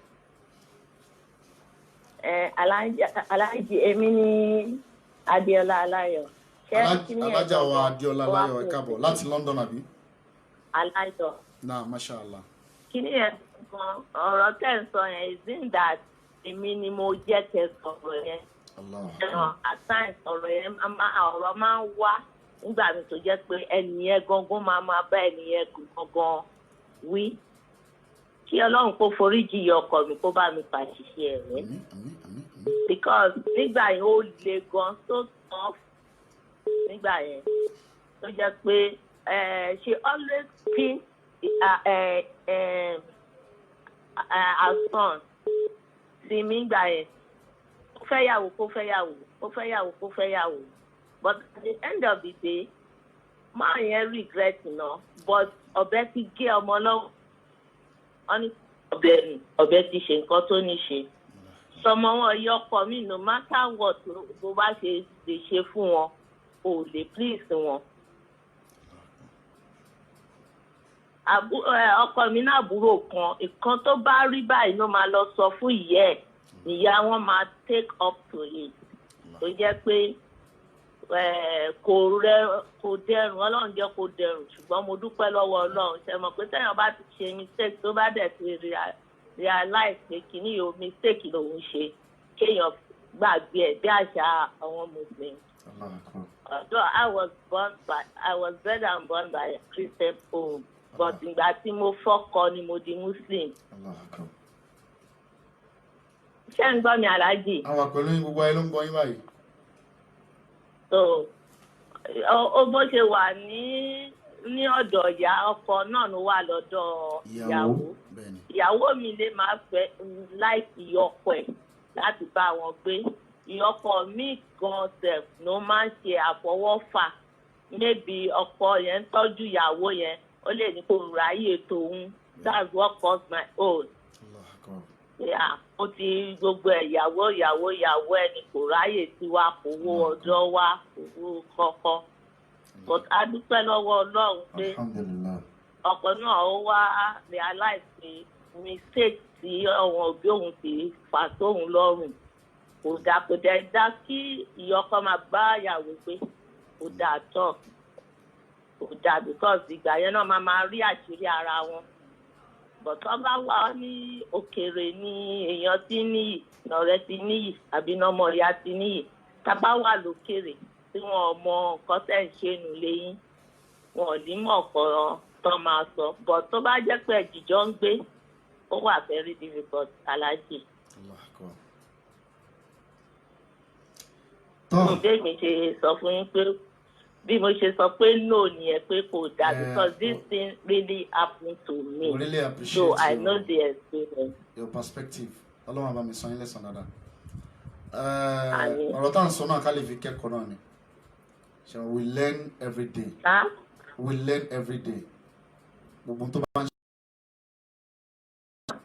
Alhaji èmi ni Adéọlá Aláyọ̀. Alájà wa Adéọlá Aláyọ̀ ẹ káàbọ̀ láti London àbí? Aláyọ̀. Nah, mashallah. Kí ni ẹ̀ kan ọ̀rọ̀ tẹ́ ń sọ yẹn isn't that èmi ni mo jẹ́ kẹ́ sọ̀rọ̀ yẹn. At times ọ̀rọ̀ yẹn ọ̀rọ̀ máa ń wá nígbà mi tó jẹ́ pé ẹnìyẹn gangan máa bá ẹnìyẹn gangan wí. Kí Ọlọ́run kó foríjì ọkọ mi kó bá mi pàṣìṣe rẹ̀. Because nígbà yẹn ó le gan so tough nígbà yẹn tó jẹ́ pé she always pin her son sí mi nígbà yẹn. Ó fẹ́ yàwó. But at the end of the day, máa yẹn regret náà. But ọ̀bẹ ti gé ọmọ lọ́wọ́. Wọ́n ní ọ̀bẹ ti ṣe nǹkan tó ní ṣe. Sọmọ wọn yọ ọkọ mi no matter what bó bá ṣe lè ṣe fún wọn, ò lè please wọn. Ọkọ mi náà àbúrò kan, ìkan tó bá rí báyìí ló máa lọ sọ fún ìyá ẹ̀. Ìyá wọn máa take up to it. Tó jẹ́ pé kò dẹrùn, Ọlọ́run jẹ́ kó dẹrùn, ṣùgbọ́n mo dúpẹ́ lọ́wọ́ Ọlọ́run. Ṣé mọ̀ pé téèyàn bá ti ṣe mistake tó bá dẹ̀ ti realize pé kìíní yóò mistake lòun ṣe, kéèyàn gbàgbé ẹ̀ bí àṣà àwọn Muslim. Although I was bred and born by a Christian home, but ìgbà tí mo fọ́kọ ni mo di Muslim. Ṣé ń gbọ́ mi Alhaji? Àwọn pẹ̀lú yín gbogbo ayé ló ń gbọ́ yín báyìí. So, bó ṣe wà ní ọ̀dọ̀ ìyá ọkọ náà ló wà lọ́dọ̀ ìyàwó. Ìyàwó mi lè máa fẹ́ láìsí ọkọ ẹ̀ láti bá wọn gbé. Ìyọkọ mi gan sef ló máa ń ṣe àfọwọ́fà. Maybe ọkọ yẹn ń tọ́jú ìyàwó yẹn, ó lè ní kó ráyè tòun. That's what caused my own. Ó ti gbogbo ẹ̀ ìyàwó ẹni kò ráyè tiwa, kò wo ọ̀dọ́ wa, kò wo kọ́kọ́. But a dúpẹ́ lọ́wọ́ Ọlọ́run pé ọkọ náà ó wá realize pé mistake tí àwọn òbí òun ti fà sóhun lọ́rùn kò dá kí ìyọkọ máa bá ìyàwó pé kò dà tọ̀, kò dà because ìgbà yẹn náà máa rí àṣírí ara wọn. Bọ̀tọ́ bá wà ní òkèèrè ní èèyàn tí níyì, ọ̀rẹ́ ti níyì, àbí ọmọ ìyá ti níyì. Tá bá wà lókèèrè tí wọn mọ nǹkan tẹ̀ ń ṣe nù léyìn, wọn ò ní mọ̀ ọ̀pọ̀ tán máa sọ. Bọ̀ tó bá jẹ́ pé ẹ̀jìjọ́ ń gbé, ó wà very difficult Alhaji. Ǹjẹ́ mi ṣe sọ fún yín pé bí mo ṣe sọ pé no nìyẹn pé kò dáa because this thing really happened to me. Really appreciate so I know the experience. Your perspective. Ọlọ́run bá mi sọ yín lẹ́san dáadáa. ọ̀rọ̀ tá à ń sọ náà ká lè fi kẹ́kọ̀ọ́ náà ni. So we learn every day. We learn every day. Gbogbo tó bá ń ṣe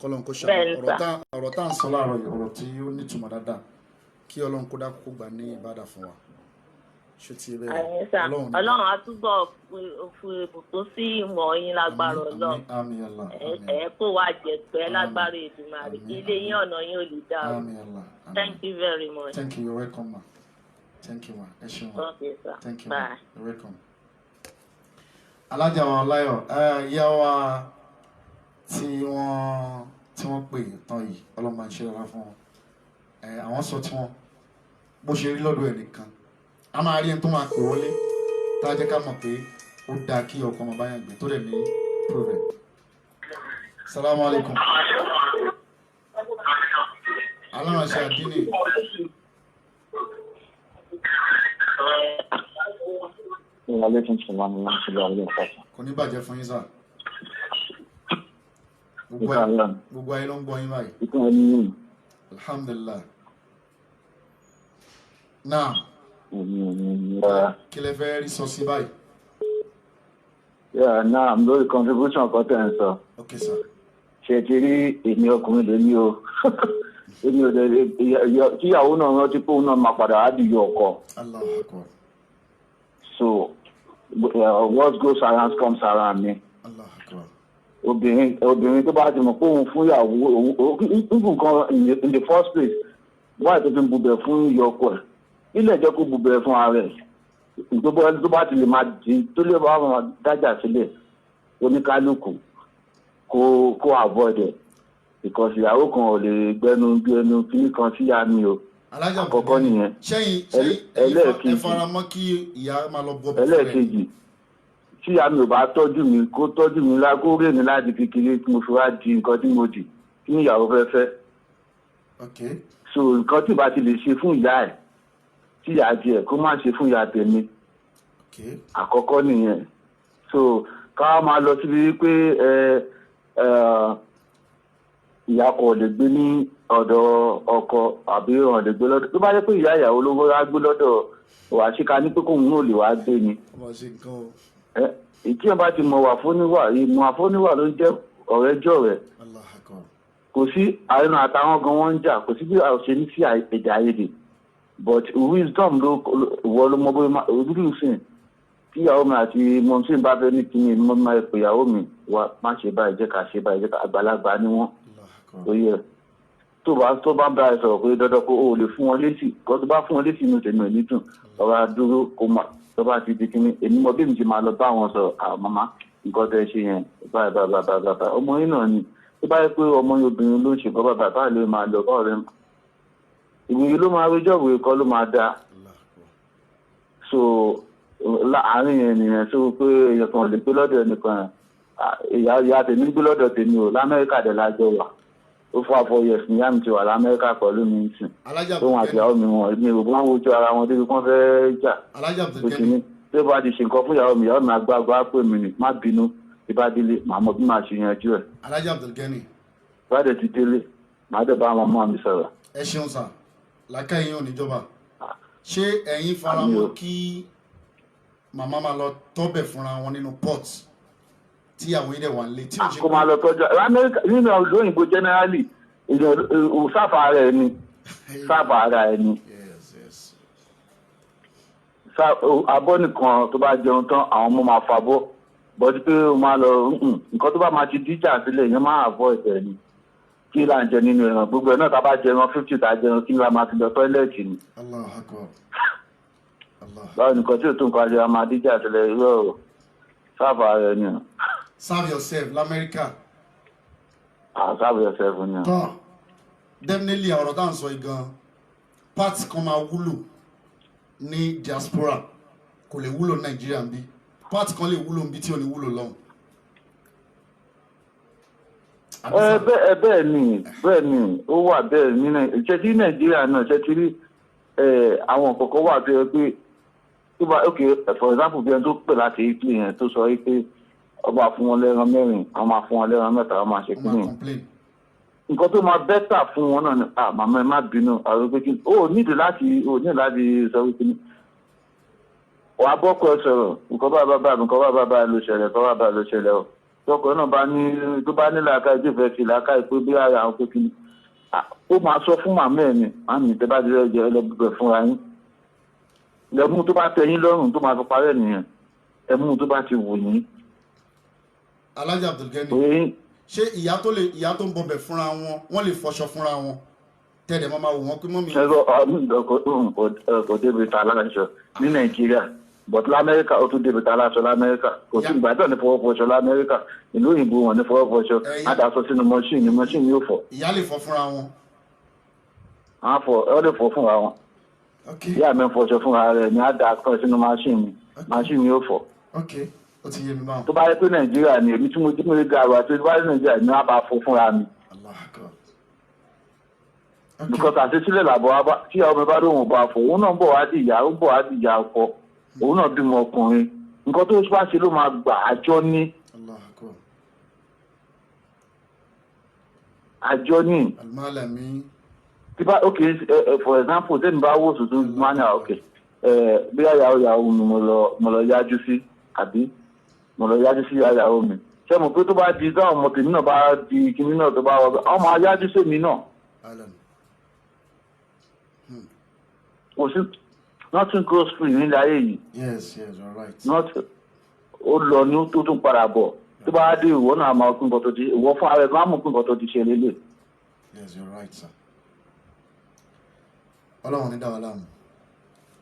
kọ́lọ́n kó ṣàlàyé ọ̀rọ̀ tá à ń sọ láàárọ̀ yìí ọ̀rọ̀ tí ó nítumọ̀ dáadáa kí Ọlọ́run kó dákú gbà ní ìbádà fún wa. Ṣé ti bẹ́ẹ̀ Ọlọ́run á túbọ̀ fún ìbùkún sí ìmọ̀ yín lágbára Ọlọ́run. Ẹ kó wa jẹ̀pẹ́ lágbára Èdùmàrè kí ilé yín ọ̀nà yín ò lè dàrú. Thank you very much. Thank you, you're welcome, ma. Thank you, ma. Okay, sir. Thank you, Bye. Ma. You're welcome. Alájà wa láyọ̀ ìyá wa tí wọ́n pè tán yìí ọlọ́mọ ìṣe ọ̀la fún wọn. Àwọn sọ tí wọ́n bó ṣe rí lọ́dọ̀ ẹ̀ nìkan. A máa rí ẹni tó máa pè wọlé tá a jẹ́ ká mọ̀ pé ó dáa kí ọkọ ọmọ báyà gbé tó dẹ̀ ní problem. Salamu alaikum. Alárànṣẹ́ àdínì. Kò ní bàjẹ́ fún yín sà. Gbogbo ayé ló ń gbọ́ yín báyìí. Alhamdulillah. Náà. Kí lẹ fẹ́ rí sọ sí báyìí? Náà lórí contribution kan tẹ̀ ń sọ. Okay, sir. Ṣé ti rí èmi ọkùnrin lóní o? Èmi ò dẹ̀ tíyàwó náà rántí pé òun náà máa padà á dìyọ ọkọ. Allahu Akbar. So what goes around comes around ni. Allahu Akbar. Obìnrin tó bá ti mọ̀ pé òun fún ìyàwó nǹkan in the first place wáyé tó fi ń bubẹ̀ fún ìyọ ọkọ ẹ̀. Ilé ẹjọ́ kó bubẹ̀ fún ara ẹ̀. Tó bá ti lè máa di tó lè bá wọn dájà sílẹ̀ oníkálukú kó avoid it. Because ìyàwó kan ò lè gbẹnu bí ẹnu kíní kan sí ìyá mi o. Àkọ́kọ́ nìyẹn. Ṣẹ́yìn ẹ faramọ́ kí ìyá máa lọ bọ́ bọ́ ẹlẹ́ẹ̀kejì tí ìyá mi ò bá tọ́jú mi kó tọ́jú mi kó rè mí láti kékeré tí mo fi wá di nǹkan tí mo dì kí ni ìyàwó fẹ́ fẹ́. Okay. So nǹkan tí ìbá ti lè ṣe fún ìyá ẹ̀ tí ìyá jẹ kó má ṣe fún ìyá tèmi. Okay. Àkọ́kọ́ nìyẹn. So ká máa lọ síbi pé ìyá kò lè gbé ní ọ̀dọ̀ ọkọ àbí wọn lè gbé lọ́dọ̀ tó bá jẹ́ pé ìyá ìyàwó ló wá gbé lọ́dọ̀ wà síka ní pé kóun náà lè wá gbé ni. Ìtí ẹ̀ bá ti mọ̀ wà fóníwà ìmọ̀ àfóníwà ló jẹ́ ọ̀rẹ́ jọ̀rẹ́. Kò sí àárín àtàwọn gan wọ́n ń jà kò sí bí àṣẹ ní sí èdè àìyedè but wisdom wọ ló mọ bóyá ojúlù sìn tí ìyàwó mi àti mọ̀mísìn bá fẹ́ ní kíni mo máa pè ìyàwó mi wá má ṣe báyìí jẹ́ ká ṣe báyìí jẹ́ ká àgbàlagbà ni wọ́n oyè tó bá bá ẹ sọ̀rọ̀ pé dandan kó o lè fún wọn létí kó tó bá fún wọn létí inú tèmi ò ní dùn ọ̀rọ̀ àdúró kó mà tó bá ti di kíní èmi mọ bí mi ti máa lọ bá wọn sọ̀rọ̀ àmọ́má nǹkan tẹ́ ṣe yẹn báyìí ọmọ yín náà ni tó bá yẹ pé ọmọ yín obìnrin ló ń ṣe bọ́ bàbá lè máa lọ bá ọ̀rẹ́ ìwé ló máa rẹjọ́ ìwé kọ́ ló máa dá so láàárín yẹn nìyẹn tó pé èèyàn kan lè gbé lọ́dọ̀ ẹnìkan ìyá tèmi gbé lọ́dọ̀ tèmi ò lamẹ́ríkà dẹ̀ lájọ wà ó fún àfọ yẹs ní yàmì ti wà lamẹ́ríkà pẹ̀lú mi sìn tóun àti ìyàwó mi wọn èmi ò bá ń wojú ara wọn débi kán fẹ́ jà tó ti ní tó bá ti ṣe nǹkan fún ìyàwó mi agbágbá pè mí ní má bínú ìbádélé màá mọ bí màá ṣe yanjú ẹ̀. Alájà Abdulgani. bàdé ti délé màá dẹ̀ bá àwọn ọmọ mi sọ̀rọ̀. Ẹ ṣeun sà làákà yín ò níjọba ṣé ẹ̀yin faramọ́ kí màmá máa lọ tọ́bẹ̀ fúnra wọn nínú port tí àwọn ilẹ̀ wà nílé tí ò ṣe kó máa lọ tọ́jú amẹ́ríkà nínú ọdún òyìnbó generally sáfà ara ẹ̀ ni sáfà ara ẹ̀ ni abọ́ nìkan tó bá jẹun tán àwọn ọmọ máa fa bọ́ bọ́dí pé ó máa lọ nǹkan tó bá máa ti díjà sílẹ̀ yẹn máa àbọ̀ ẹ̀tẹ̀ ni kí là ń jẹ nínú ẹran gbogbo ẹ̀ náà tá a bá jẹran 50 tá a jẹran kí la máa fi lọ tọ́ílẹ̀tì ni. báwo nìkan tí ò tó nǹkan àjẹrà máa díjà sílẹ̀ irọ́ sáfà ara ẹ̀ ni. Serve yourself l'Amẹ́ríkà. Serve yourself ni. tán definitely ọ̀rọ̀ tá à ń sọ igan part kan máa wúlò ní diaspora kò lè wúlò Nàìjíríà ń bí part kan lè wúlò ń bí tí ò ní wúlò lọ́hùn. bẹ́ẹ̀ ni ó wà bẹ́ẹ̀ ní ṣe tí Nàìjíríà náà ṣe ti rí àwọn kọ̀ọ̀kan wà tó yẹ pé tó bá ok for example bí ẹni tó pè láti Italy yẹn tó sọ pé ọba fún wọn lẹ́ran 4 àwọn máa fún wọn lẹ́ran 3 àwọn máa ṣe kíni nǹkan tó máa bẹ́tà fún wọn náà ni màmá ẹ má bínú àwọn pé kí ó nídìí láti sọ wípé ní wàá bọ́kọ ẹ sọ̀rọ̀ nǹkan bá ló ṣẹlẹ̀ o tọkọ náà bá ní tó bá ní làákàyè tó fẹ́ fi làákàyè pé bí àwọn pé kí ni ó máa sọ fún màmá ẹ ni àmì tẹ bá ti rẹ jẹ ẹlẹbùbẹ fúnra yín lẹmú tó bá tẹ́ yín lọ́rùn tó máa fi parẹ́ nìyẹn ẹmú tó bá ti wù yín. Alhaji Abdulgani ṣé ìyá tó ń bọbẹ̀ fúnra wọn lè fọṣọ fúnra wọn tẹ́lẹ̀ máa wò wọ́n pé mọ́mí. kò débi ta aláṣọ ní Nàìjíríà but lamẹ́ríkà ó tún débi ta aláṣọ lamẹ́ríkà kò sí ìgbà tó ní fọwọ́ fọṣọ lamẹ́ríkà ìlú òyìnbó wọn ní fọwọ́ fọṣọ àdàsọ sínú mọ́ṣíìnì yóò fọ. ìyá lè fọ fúnra wọn. ọ lè fọ fúnra wọn. ìyá mi fọṣọ fúnra rẹ̀ ní àdàsọ sínú mọ́ṣíìnì yóò fọ. ó ti yé mi báwọn. tó bá yẹ pé Nàìjíríà ni èmi tí mo lè ga àrò àti ìwádìí Nàìjíríà ni wọ́n bá fọ fúnra mi. because àṣesílẹ̀ làbọ̀ wá tí ọmọ bá lóun bá fọ òun náà bọ̀ wá di ìyá ọkọ òun náà bímọ ọkùnrin nǹkan tó bá ṣe ló máa gbà àjọ ní. tí bá for example tẹ́mi bá wò tuntun máa ní bí ìyàwó mi mo lọ yájú sí àbí mo lọ yájú sí ìyàwó mi ṣé mo pé tó bá di táwọn ọmọ tèmi náà bá di kinní náà tó bá wọ ọmọ ayájú sí mi náà. kò sí nothing goes free nílẹ̀ ayé yìí. Yes, you're right. ó lọ ní tó tún padà bọ̀ tó bá dé ìwọ náà máa pín nǹkan tó ti ìwọ fún ara ẹ̀ máa mú pín nǹkan tó ti ṣe lélẹ̀. Yes, you're right, sir. Ọlọ́run ní dáwà láàmú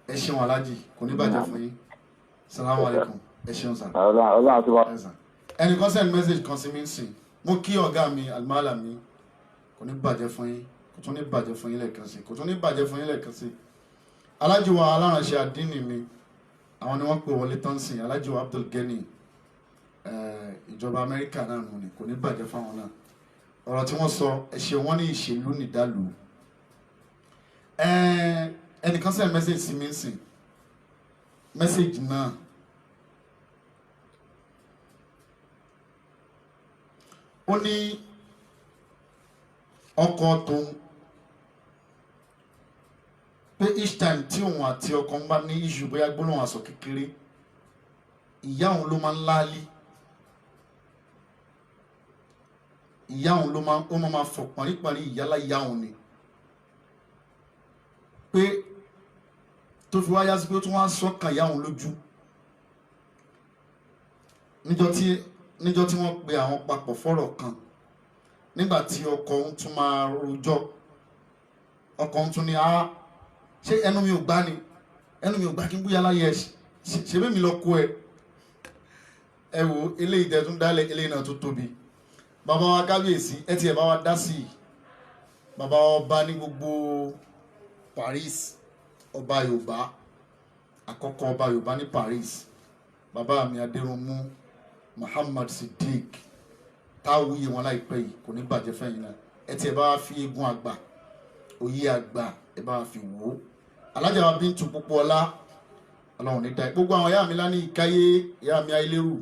ẹ ṣeun aláàjì kò ní bàjẹ́ fún yín. Salamu alaikum ẹ ṣeun sir. Ọlọ́run àti wa. ẹnìkan send message kan sí mi sìn mo kí ọ̀gá mi alimala mi kò ní bàjẹ́ fún yín kò tún ní bàjẹ́ fún yín lẹ́ẹ̀kan sí Alhaji wa aláránṣẹ́ àdínì mi àwọn ni wọ́n pè wọlé tán sìn Alhaji wa Abdulgani ìjọba Amẹ́ríkà náà nù ní kò ní bàjẹ́ fáwọn náà ọ̀rọ̀ tí wọ́n sọ ẹ̀ṣẹ̀ wọn ní ìṣèlú nìdálù ẹnìkan send message sí mi sìn message náà ó ní ọkọ tóun pé each time tí òun àti ọkọ ń bá ní issue bóyá gbólóhùn aṣọ kékeré ìyá òun ló máa ń láálí ìyá òun ló máa fọ paríparí ìyálà ìyá òun ni pé tó fi wáyá sí pé ó tún wá sọ́kàn ìyá òun lójú níjọ́ tí wọ́n pe àwọn papọ̀ fọ́rọ̀ kan nígbà tí ọkọ òun tún máa rojọ́ ọkọ òun tún ní ṣé ẹnu mi ò gbá kí n búyá láyé ṣe bẹ́ẹ̀ mi lọ kó ẹ wò eléyìí tẹ̀ tún dálẹ̀ eléyìí náà tó tóbi bàbá wa kábíyèsí ẹ tiẹ̀ bá wa dá sí i bàbá ọba ní gbogbo Paris ọba Yorùbá àkọ́kọ́ ọba Yorùbá ní Paris bàbá mi Adéròmú Muhammad Siddiq táwùyé wọn láìpẹ́ yìí kò ní bàjẹ́ fẹ́yìn náà ẹ tiẹ̀ bá wa fi eégún àgbà òye àgbà ẹ bá wa fi wò ó alájà wa Bíntu Pópóọlá Ọlọ́run ní dáì gbogbo àwọn ìyá mi lání ìkáyé ìyá mi Ayélérù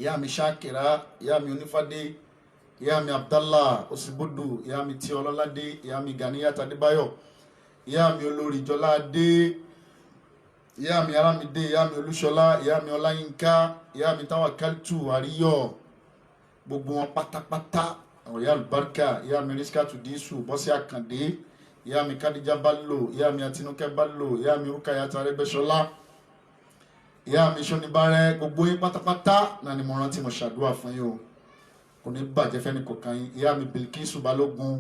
ìyá mi Ṣákìrá ìyá mi Onífádé ìyá mi Abdallah Òsìbódò ìyá mi tí Ọlọ́ládé ìyá mi Ganiyat Adébáyọ̀ ìyá mi Olórí Jọládé ìyá mi Arámidé ìyá mi Olúṣọlá ìyá mi Ọláyínká ìyá mi Táwàkálítù Àríyọ̀ gbogbo wọn pátápátá àwọn ìyá àlùbáríkà ìyá mi Rísíkátù Dísù Bọ́sí Àkàndé ìyá mi Kádíjà Bello ìyá mi Àtinúkẹ́ Bello ìyá mi Rúkàyàtà Arẹ́gbẹ́ṣọlá ìyá mi Ṣóníbárẹ́ gbogbo yín pátápátá náà ni mo rántí mo ṣàdúrà fún yín o kò ní bàjẹ́ fẹ́ni kọ̀ọ̀kan yín ìyá mi Bilkisu Balógun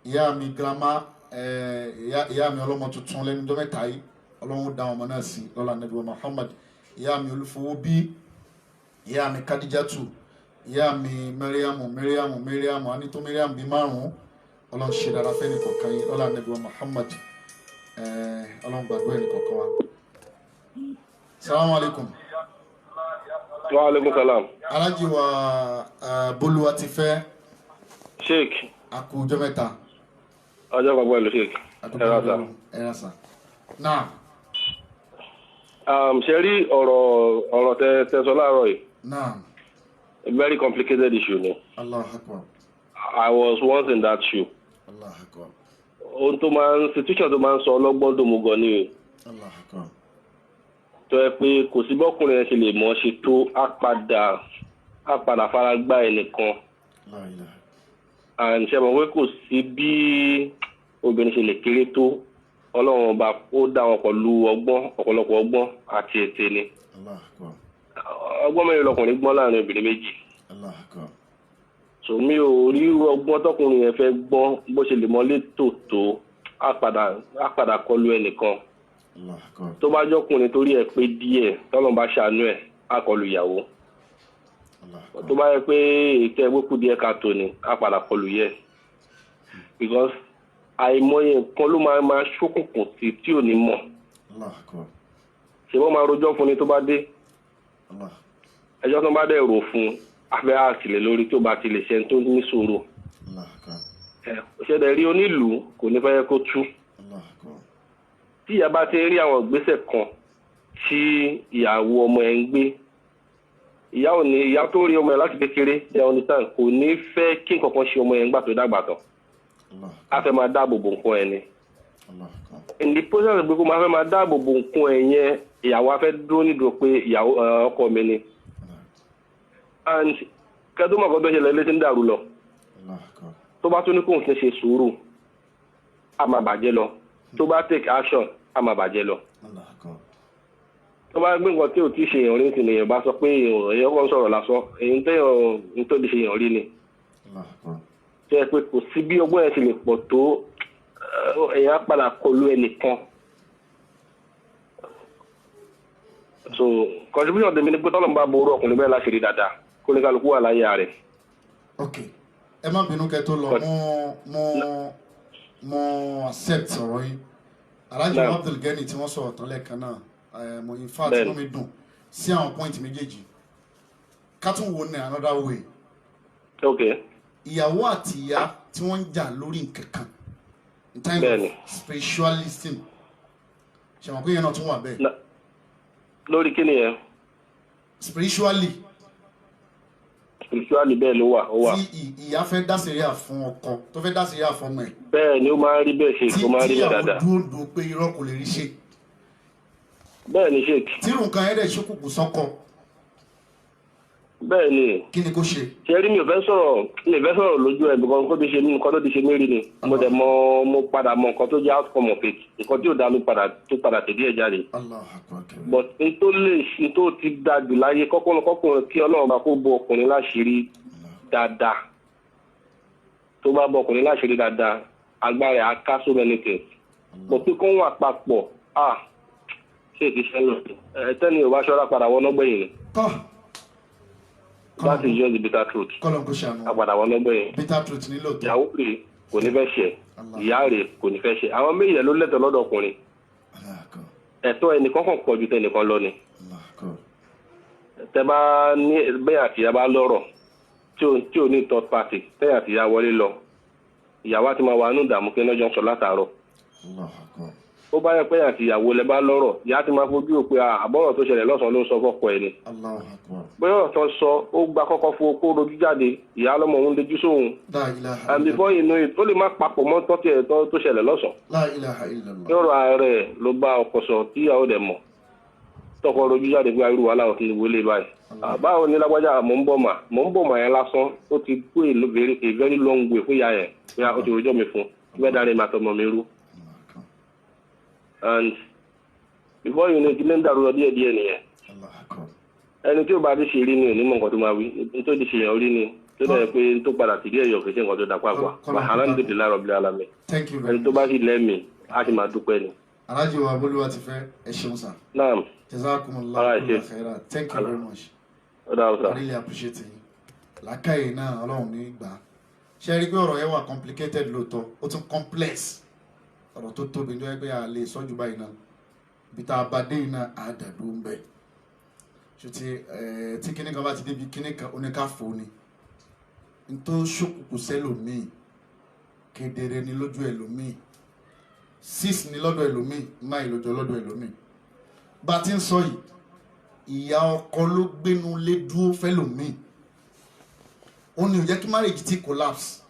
ìyá mi girama ìyá mi ọlọ́mọ tuntun lẹ́nu ọjọ́ mẹ́ta yìí Ọlọ́run dá ọmọ náà sí lọ́la Nàbí Muhammad ìyá mi Olúfowóbí ìyá mi Kádíjátù ìyá mi Mẹ́ríàmù anító Mẹ́ríàmù bíi márùn-ún Ọlọ́run ṣe dára fẹ́ni kọ̀ọ̀kan yín lọ́la Nàbí Muhammad Ọlọ́run gbàgbọ́ ẹni kọ̀ọ̀kan wa. Salamu alaikum. Wa alaikum salam. Alhaji wa Bólúwatifẹ́. Sheikh. Àkójọ mẹ́ta. Ọjọ́ gbogbo ẹ̀lú Sheikh. Ẹ̀rọ sà. Náà. Ṣe rí ọ̀rọ̀ tẹ́ sọ láàárọ̀ yìí. Náà. A very complicated issue ni. Allahu Akbar. I was once in that shoe. Allah akbar. Ohun tó máa ń situation tó máa ń sọ ọlọ́gbọ́n tó mú gan ni o. Allah akbar. Tó yẹ pé kò sí bọ́kùnrin yẹn ṣe lè mọ̀ ṣe tó á padà fara gbá ẹnìkan. La ilaha. And ṣe mọ̀ pé kò sí bí obìnrin ṣe lè kéré tó Ọlọ́run ọba ó dá wọn pẹ̀lú ọ̀pọ̀lọpọ̀ ọgbọ́n àti ète ni. Allah akbar. Ọgbọ́n mẹ́rin lọkùnrin gbọ́n láàrin obìnrin méjì. Allah akbar. So mi ò rí ọgbọ́n tọkùnrin yẹn fẹ́ gbọ́n bó ṣe lè mọ́lé tòótó á padà kọlu ẹnìkan. Allah akbar. Tó bá jọkùnrin torí ẹ pé díẹ̀ tọ́lọ́n bá ṣàánú ẹ̀ á kọlu ìyàwó. Allah akbar. Tó bá yẹ pé ètò ẹgbẹ́ kù díẹ̀ ká tó ni á padà kọlu yẹ. Because àìmọye nǹkan ló máa ṣókùnkùn sí tí ò ní mọ̀. Allah akbar. Ṣé wọ́n máa rojọ́ fún ni tó bá dé? Allah. Ẹjọ́ tó bá dẹ̀ rò fún afẹ́ àtìlẹ̀ lórí tó bá ti lè ṣe tó ní sùúrù. Allah akbar. Ṣẹ̀dẹ̀ rí onílùú kò ní fẹ́ kó tú. Allah akbar. Tí ìyá bá ti rí àwọn ìgbésẹ̀ kan tí ìyàwó ọmọ ẹ̀ ń gbé, ìyá tó rí ọmọ ẹ̀ láti kékeré jẹ́ onísàn kò ní fẹ́ kí nǹkan kan ṣe ọmọ ẹ̀ ń gbà tó dàgbà tán. A fẹ́ máa dáàbò bò nǹkan ẹ̀ ni. In the process pé kó máa fẹ́ máa dáàbò bò nǹkan ẹ̀ yẹn ìyàwó á fẹ́ dúró nídùú pé ìyàwó ọkọ mi ni. And kẹ́tọ́ mọ̀ kan tó ṣẹlẹ̀ létí ń dàrú lọ. Tó bá tó ní kóun ti ṣe sùúrù á máa bàjẹ́ lọ. Tó bá take action á máa bàjẹ́ lọ. Tó bá gbé nǹkan tí ò tí ì ṣe èèyàn rí nìyẹn bá sọ pé èèyàn kan sọ̀rọ̀ lásán èyí tó lè ṣe èèyàn rí ni. Tó yẹ pé kò sí bí ọgbọ́n yẹn ti lè pọ̀ tó èèyàn padà kọlu ẹnìkan. So contribution tèmi ni pé tọ́lọ̀ ń bá ború ọkùnrin bẹ́ẹ̀ láṣìírí dáadáa kó ní kálukú wà láyé rẹ̀. Ok, ẹ má bínú kẹ́ tó lọ mo accept ọ̀rọ̀ yìí Alhaji Abdul Gani tí wọ́n sọ̀rọ̀ tán lẹ́ẹ̀kan náà mo in fact inú mi dùn sí àwọn point méjèèjì ká tún wo ní another way. Ok. Ìyàwó àti ìyá tí wọ́n ń jà lórí nǹkan kan in time of spiritualism ṣe mọ̀ pé yẹn náà tún wà bẹ́ẹ̀. Lórí kí ni yẹn? Spiritually bẹ́ẹ̀ ló wà ó wà. Tí ìyá fẹ́ dá sẹ́ríà fún ọkọ tó fẹ́ dá sẹ́ríà fún ọmọ ẹ̀. Bẹ́ẹ̀ ni ó máa ń rí bẹ́ẹ̀ ṣe tó máa ń rí bẹ́ẹ̀ dáadáa. Tíyàwó dúró pé irọ́ kò lè rí ṣe. Bẹ́ẹ̀ ni sheik. Tírù nǹkan ẹ̀rẹ̀ ṣókùnkùn sọ́kọ. Bẹ́ẹ̀ ni. Kí ni kó ṣe? Ṣé rí mi ò fẹ́ sọ̀rọ̀ lójú ẹ̀ bìkan nǹkan tó ti ṣe mérí ni. Mo dẹ̀ mo padà mọ nǹkan tó jẹ́ outcome of it. Nǹkan tí ò dá ló padà tẹ̀lé ẹ̀ jáde. But n tó ti da jù láyé kọ́kùnrin kí Ọlọ́run bá kó bo ọkùnrin láṣìírí dáadáa. Tó bá bọ ọkùnrin láṣìírí dáadáa, agbára á ká so many things. Mo pé kó wà papọ̀, ṣé ti ṣe lọ? Tẹ́ni ò bá ṣọ́ra padà wọ́n lọ́gbẹ̀yìn ni. That is just the bitter truth. Àpàdà wọn lọ́gbẹ̀yìn. Bitter truth nílò tó. Ìyàwó rẹ̀ kò ní fẹ́ ṣe, ìyá rẹ̀ kò ní fẹ́ ṣe. Àwọn méjì ló lẹ́tọ̀ọ́ lọ́dọ̀ ọkùnrin. Ẹ̀tọ́ ẹnìkan kàn pọ̀ ju tẹnìkan lọ ni. Tẹ bá ní bẹ́ẹ̀ àti ìyá bá lọ́rọ̀ tí ò ní third party tẹ́yà àti ìyá wọlé lọ. Ìyàwó àti máa wà nínú ìdààmú kí ẹnìjọ́ sọ látàárọ̀. Ó bá yẹ pé àti ìyàwó lẹ bá lọ́rọ̀ ìyá ti máa fojú òpin àbọ̀rọ̀ tó ṣẹlẹ̀ lọ́sàn-án ló ń sọ fọ́pọ̀ ẹni. Bóyá ọ̀tọ̀ sọ ó gba kọ́kọ́ fún okó rojú jáde ìyá lọ́mọ òun lejú sóhun. And before you know it ó lè má papọ̀ mọ́ tọ́tí ẹ̀ tó ṣẹlẹ̀ lọ́sàn-án. Yọ̀rọ̀ ààrẹ ló bá ọkọ sọ tí ìyàwó dẹ̀ mọ̀ tọkọ rojú jáde pé irú wàhálà òfin ìwọlé báyìí. Báwo ni lágbájá mò ń bọ̀ mà yẹn lásán ó ti kú a very long way fún ìyá yẹn bóyá ó ti rojọ́ mi fún bẹ́ẹ̀ dáre màá tọmọ mi rú. And before you know it ilé ń dàrú lọ díẹ̀díẹ̀ nìyẹn. Ẹni tí ó bá ti ṣe rí ni onímọ̀ nǹkan tó máa wí tó ti ṣe yàn rí ni tó dẹ̀ pé tó padà tìdí ẹ̀yọ̀ kìí ṣe nǹkan tó dà pàápàá alhamdulilayi rabbil alamin. Ẹni tó bá sì lẹ́mìí á sì máa dúpẹ́ ni. Alhaji wa Bolúwa ti fẹ́ ẹ ṣeun sir. Naam. Jazakumullahu khairan. Thank you very much. I really appreciate it. Làákàyè náà Ọlọ́run ní gbà. Ṣé rí pé ọ̀rọ̀ yẹn wà complicated lóòótọ́ ó tún complex ọ̀rọ̀ tó tóbi ní ẹgbẹ́ a lè sọ́jú báyìí náà bí tá a bá dé iná àdàdo ń bẹ̀. Ṣùtì tí kíní kan bá ti débi kíní kan oníkàfọ́ ni n tó ṣòkùnkùn sẹ́lòmíì kedere ni lójú ẹlòmíì 6 ni lọ́dọ̀ ẹlòmíì 9 lójó lọ́dọ̀ ẹlòmíì. Bá a ti ń sọ yìí ìyá ọkọ ló gbénu lé dúró fẹ́lòmíì ó ní ó jẹ́ kí marriage ti collapse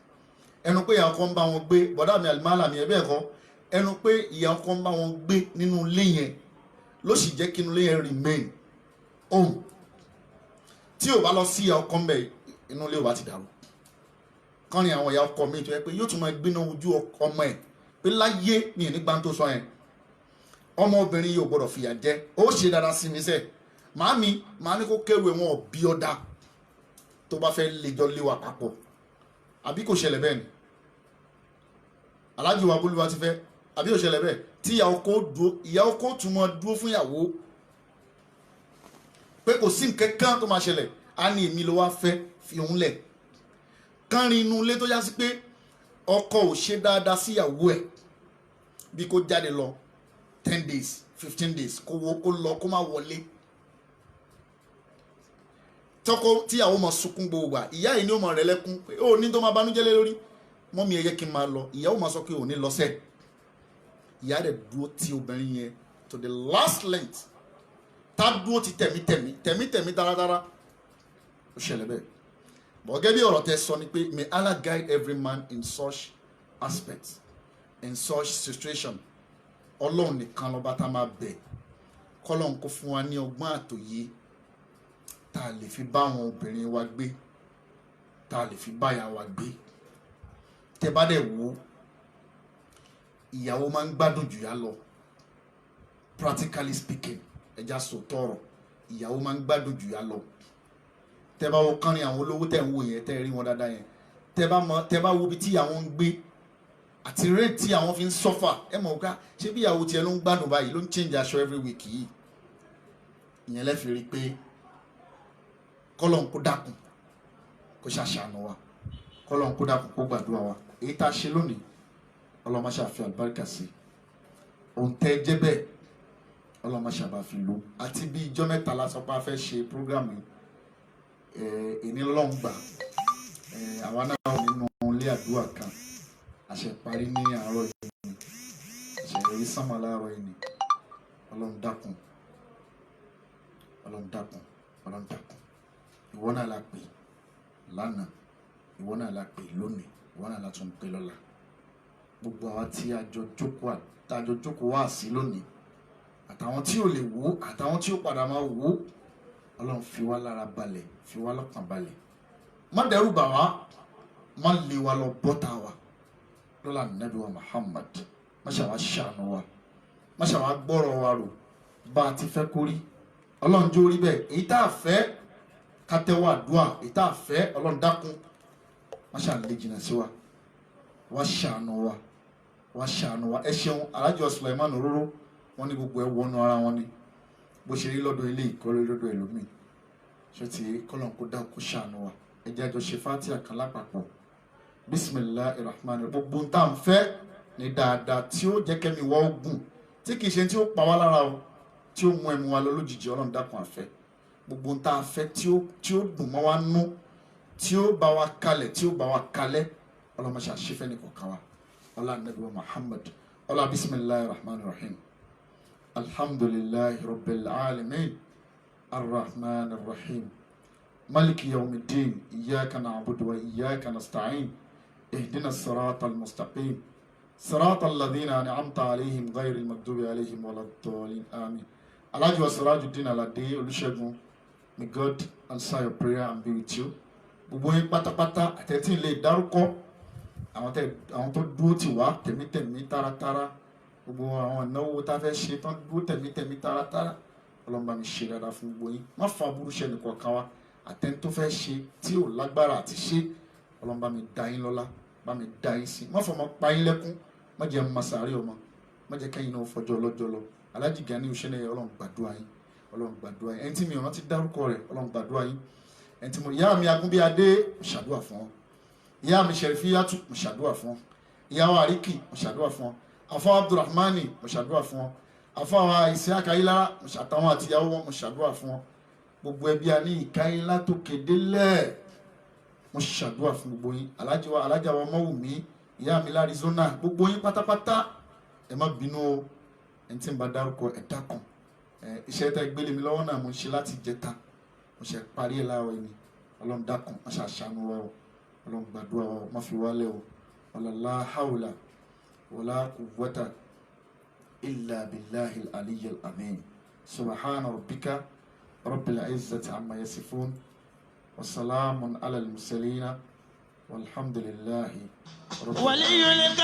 ẹnu pé ìyá ọkọ ń bá wọn gbé bọ́dà mi àlùmọ́là mi ẹ̀ bẹ́ẹ̀ kọ́ ẹnu pé ìyá ọkọ ń bá wọn gbé nínú ilé yẹn ló sì jẹ́ kí inú ilé yẹn remain home tí ò bá lọ sí ìyá ọkọ ń bẹ̀ inú ilé ò bá ti dàrú kọ́ni àwọn ìyá ọkọ mi tó yẹ pé yóò tún máa gbéná ojú ọmọ ẹ̀ pé láyé mi ò ní gbá tó sọ yẹn ọmọ obìnrin yìí ò gbọdọ̀ fìyà jẹ ó ṣe dáadáa sí mi sẹ́ màámi màá ní kó kéwèé wọn ọ̀bí ọ̀dà tó bá fẹ́ lejọ́ lé wa papọ̀ àbí kò ṣẹlẹ̀ bẹ́ẹ̀ ni aláàjì wa bólúwa ti fẹ́ àbí kò ṣẹlẹ̀ bẹ́ẹ̀ tí ìyá ọkọ tún máa dúró fún ìyàwó pé kò sí nǹkan kan tó máa ṣẹlẹ̀ á ní èmi ló wá fẹ́ fi òun lẹ̀ kánrin inú ilé tó yá sí pé ọkọ ò ṣe dáadáa sí ìyàwó ẹ̀ bí kò jáde lọ 10 days 15 days kó lọ kó má wọlé tọkọ tíyàwó máa sunkún gbogbo wa ìyá yìí ni ó máa rẹ̀ lẹ́kún pé ó ní tó máa banújẹ́ lé lórí mọ́mí ẹ yẹ kí n máa lọ ìyàwó máa sọ pé ò ní lọ sẹ́ẹ̀ ìyá rẹ̀ dúró tí obìnrin yẹn to the last length tá dúró ti tẹ̀mí dáradára ó ṣẹlẹ̀ bẹ́ẹ̀ bọ́gẹ́ bí ọ̀rọ̀ tẹ sọ ni pé may Allah guide every man in such aspects in such situation ọlọ́run nìkan lọ́ba tá máa bẹ̀ kọ́lọ́run kó fún wa ní ọgbọ́n àtòyé tá a lè fi bá àwọn obìnrin wa gbé tá a lè fi bá ìyá wa gbé tẹ bá dẹ̀ wò ìyàwó máa ń gbádùn jù yá lọ practically speaking ẹja sọ tọrọ ìyàwó máa ń gbádùn jù yá lọ tẹ bá wo kánrin àwọn olówó tẹ ń wò yẹn tẹ rí wọn dáadáa yẹn tẹ bá wo bí tí àwọn ń gbé àti rate tí àwọn fi ń suffer ẹ mọ̀ ká ṣé bí ìyàwó tiẹ̀ ló ń gbádùn báyìí ló ń change aṣọ every week yìí ìyẹn lẹ́fẹ̀ẹ́ rí pé kọ́lọ́n kó dákun kó ṣàṣàánú wa kọ́lọ́n kó dákun kó gbàdúrà wa èyí tá a ṣe lónìí ọlọ́mọ ṣàfi àlùbáríkà sí òun tẹ́ jẹ́ bẹ́ẹ̀ ọlọ́mọ ṣàbà fi lò àti bí ijọ́ mẹ́ta lásán pé a fẹ́ ṣe program yìí ìnílọ́ngbà àwa náà nínú ilé àdúrà kan àṣẹ parí ní àárọ̀ yìí àṣẹ rí sánmà láàárọ̀ yìí ọlọ́run dákun ìwọ náà la pè lánàá ìwọ náà la pè lónìí ìwọ náà la tún pè lọ́la gbogbo àwa tí àjọ jókòó wá sí lónìí àtàwọn tí ò lè wò àtàwọn tí ó padà máa wò ọlọ́run fi wá lára balẹ̀ fi wá lọ́kàn balẹ̀ má dẹ́rù bà wá má lé wa lọ bọ́tà wa lọ́la nàbí wa Muhammad má ṣàwá ṣàánú wa má ṣàwá gbọ́rọ̀ wa rò bá a ti fẹ́ kórí ọlọ́run jó rí bẹ́ẹ̀ èyí tá a fẹ́ ká tẹ́wọ́ àdúrà èyí tá a fẹ́ ọlọ́run dákun má ṣàlè jìnnà sí wa wá ṣàánú wa ẹ ṣeun alájọ Sulaiman Ororo wọn ní gbogbo ẹ wọnú ara wọn ni bó ṣe rí lọ́dọ̀ ilé ìkọ́lé lọ́dọ̀ ẹlòmíì ṣé ti kọ́lọ́n kó dá kó ṣàánú wa ẹ jẹ́ àjọ ṣe fatiha kan lápapọ̀ bisimilahi rahman gbogbo ń tà ń fẹ́ ní dáadáa tí ó jẹ́ kẹ́mi wá ogun tí kìí ṣe tí ó pa wá lára o tí ó mú ẹmu wa lọ lójijì ọlọ́run dákun àfẹ́ gbogbo ń tà ń fẹ́ tí ó dùn mọ́ wa nú tí ó bá wa kalẹ̀ tí ó bá wa kalẹ̀ ọlọ́run ṣe àṣefẹ́ ní kọ̀ọ̀kan wa ọlá nàbí wa Muhammad ọlá bisimilahi rahman rahim. الحمد لله رب العالمين الرحمن الرحيم مالك يوم الدين إياك نعبد وإياك نستعين اهدنا الصراط المستقيم صراط الذين أنعمت عليهم غير المغضوب عليهم ولا الضالين آمين Alhaji wa Sirajuddin Alade Olusegun, may God answer your prayer and be with you. Gbogbo yín pátápátá àtẹ̀tí ilé ìdárúkọ àwọn tó dúró tì wá tẹ̀mítẹ̀mí táratára gbogbo àwọn ìnáwó tá a fẹ́ ṣe tán dúró tẹ̀mítẹ̀mí táratára ọlọ́mọba mi ṣe dáadáa fún gbogbo yín má fa burú ṣe nìkan kan wa àtẹni tó fẹ́ ṣe tí ò lágbára àti ṣe ọlọ́mọba mi dá yín lọ́lá bá mi dá yín sí má fọmọ pa yín lẹ́kún má jẹ́ masàárì ọmọ má jẹ́ kẹ́yìn náà fọjọ́ ọlọ́jọ́ lọ Alhaji Gani Òṣèlè ọlọ́run gbàdúrà yín ẹni tí mi ò rántí dárúkọ rẹ̀ ọlọ́run gbàdúrà yín ẹni tí mo ìyá mi Agúnbíadé mo ṣàdúrà fún ọ ìyá mi Ṣẹ̀rífíyátù mo ṣàdúrà fún ọ ìyá wa Àríkì mo ṣàdúrà fún ọ afọ Abdulrahmani mo ṣàdúrà fún ọ afọ àwọn Isiaka Ayílára àtàwọn àtìyàwó wọn mo ṣàdúrà fún ọ gbogbo ẹbí a ní Ìkáyínlá tó kéde lẹ́ẹ̀ mo ṣàdúrà fún gbogbo yín alájà wa Ọmọwùmí ìyá mi l'Arizona gbogbo yín pátápátá ẹ má bínú o ẹni tí ń bá dárúkọ ẹ dákun iṣẹ́ tẹ́ gbélé mi lọ́wọ́ náà mo ń ṣe láti jẹta mo ṣe parí ẹ̀ láwọ̀ ẹni ọlọ́run dákun má ṣàṣàánú wa o ọlọ́run gbàdúrà wa má fi wálẹ̀ o wala la hawla wala quwwata illa billahi al-aliyyil azim. Subhana rabbika rabbil izzati amma yasifun wa salamun ala al-mursalin walhamdulillahi rabbil alamin.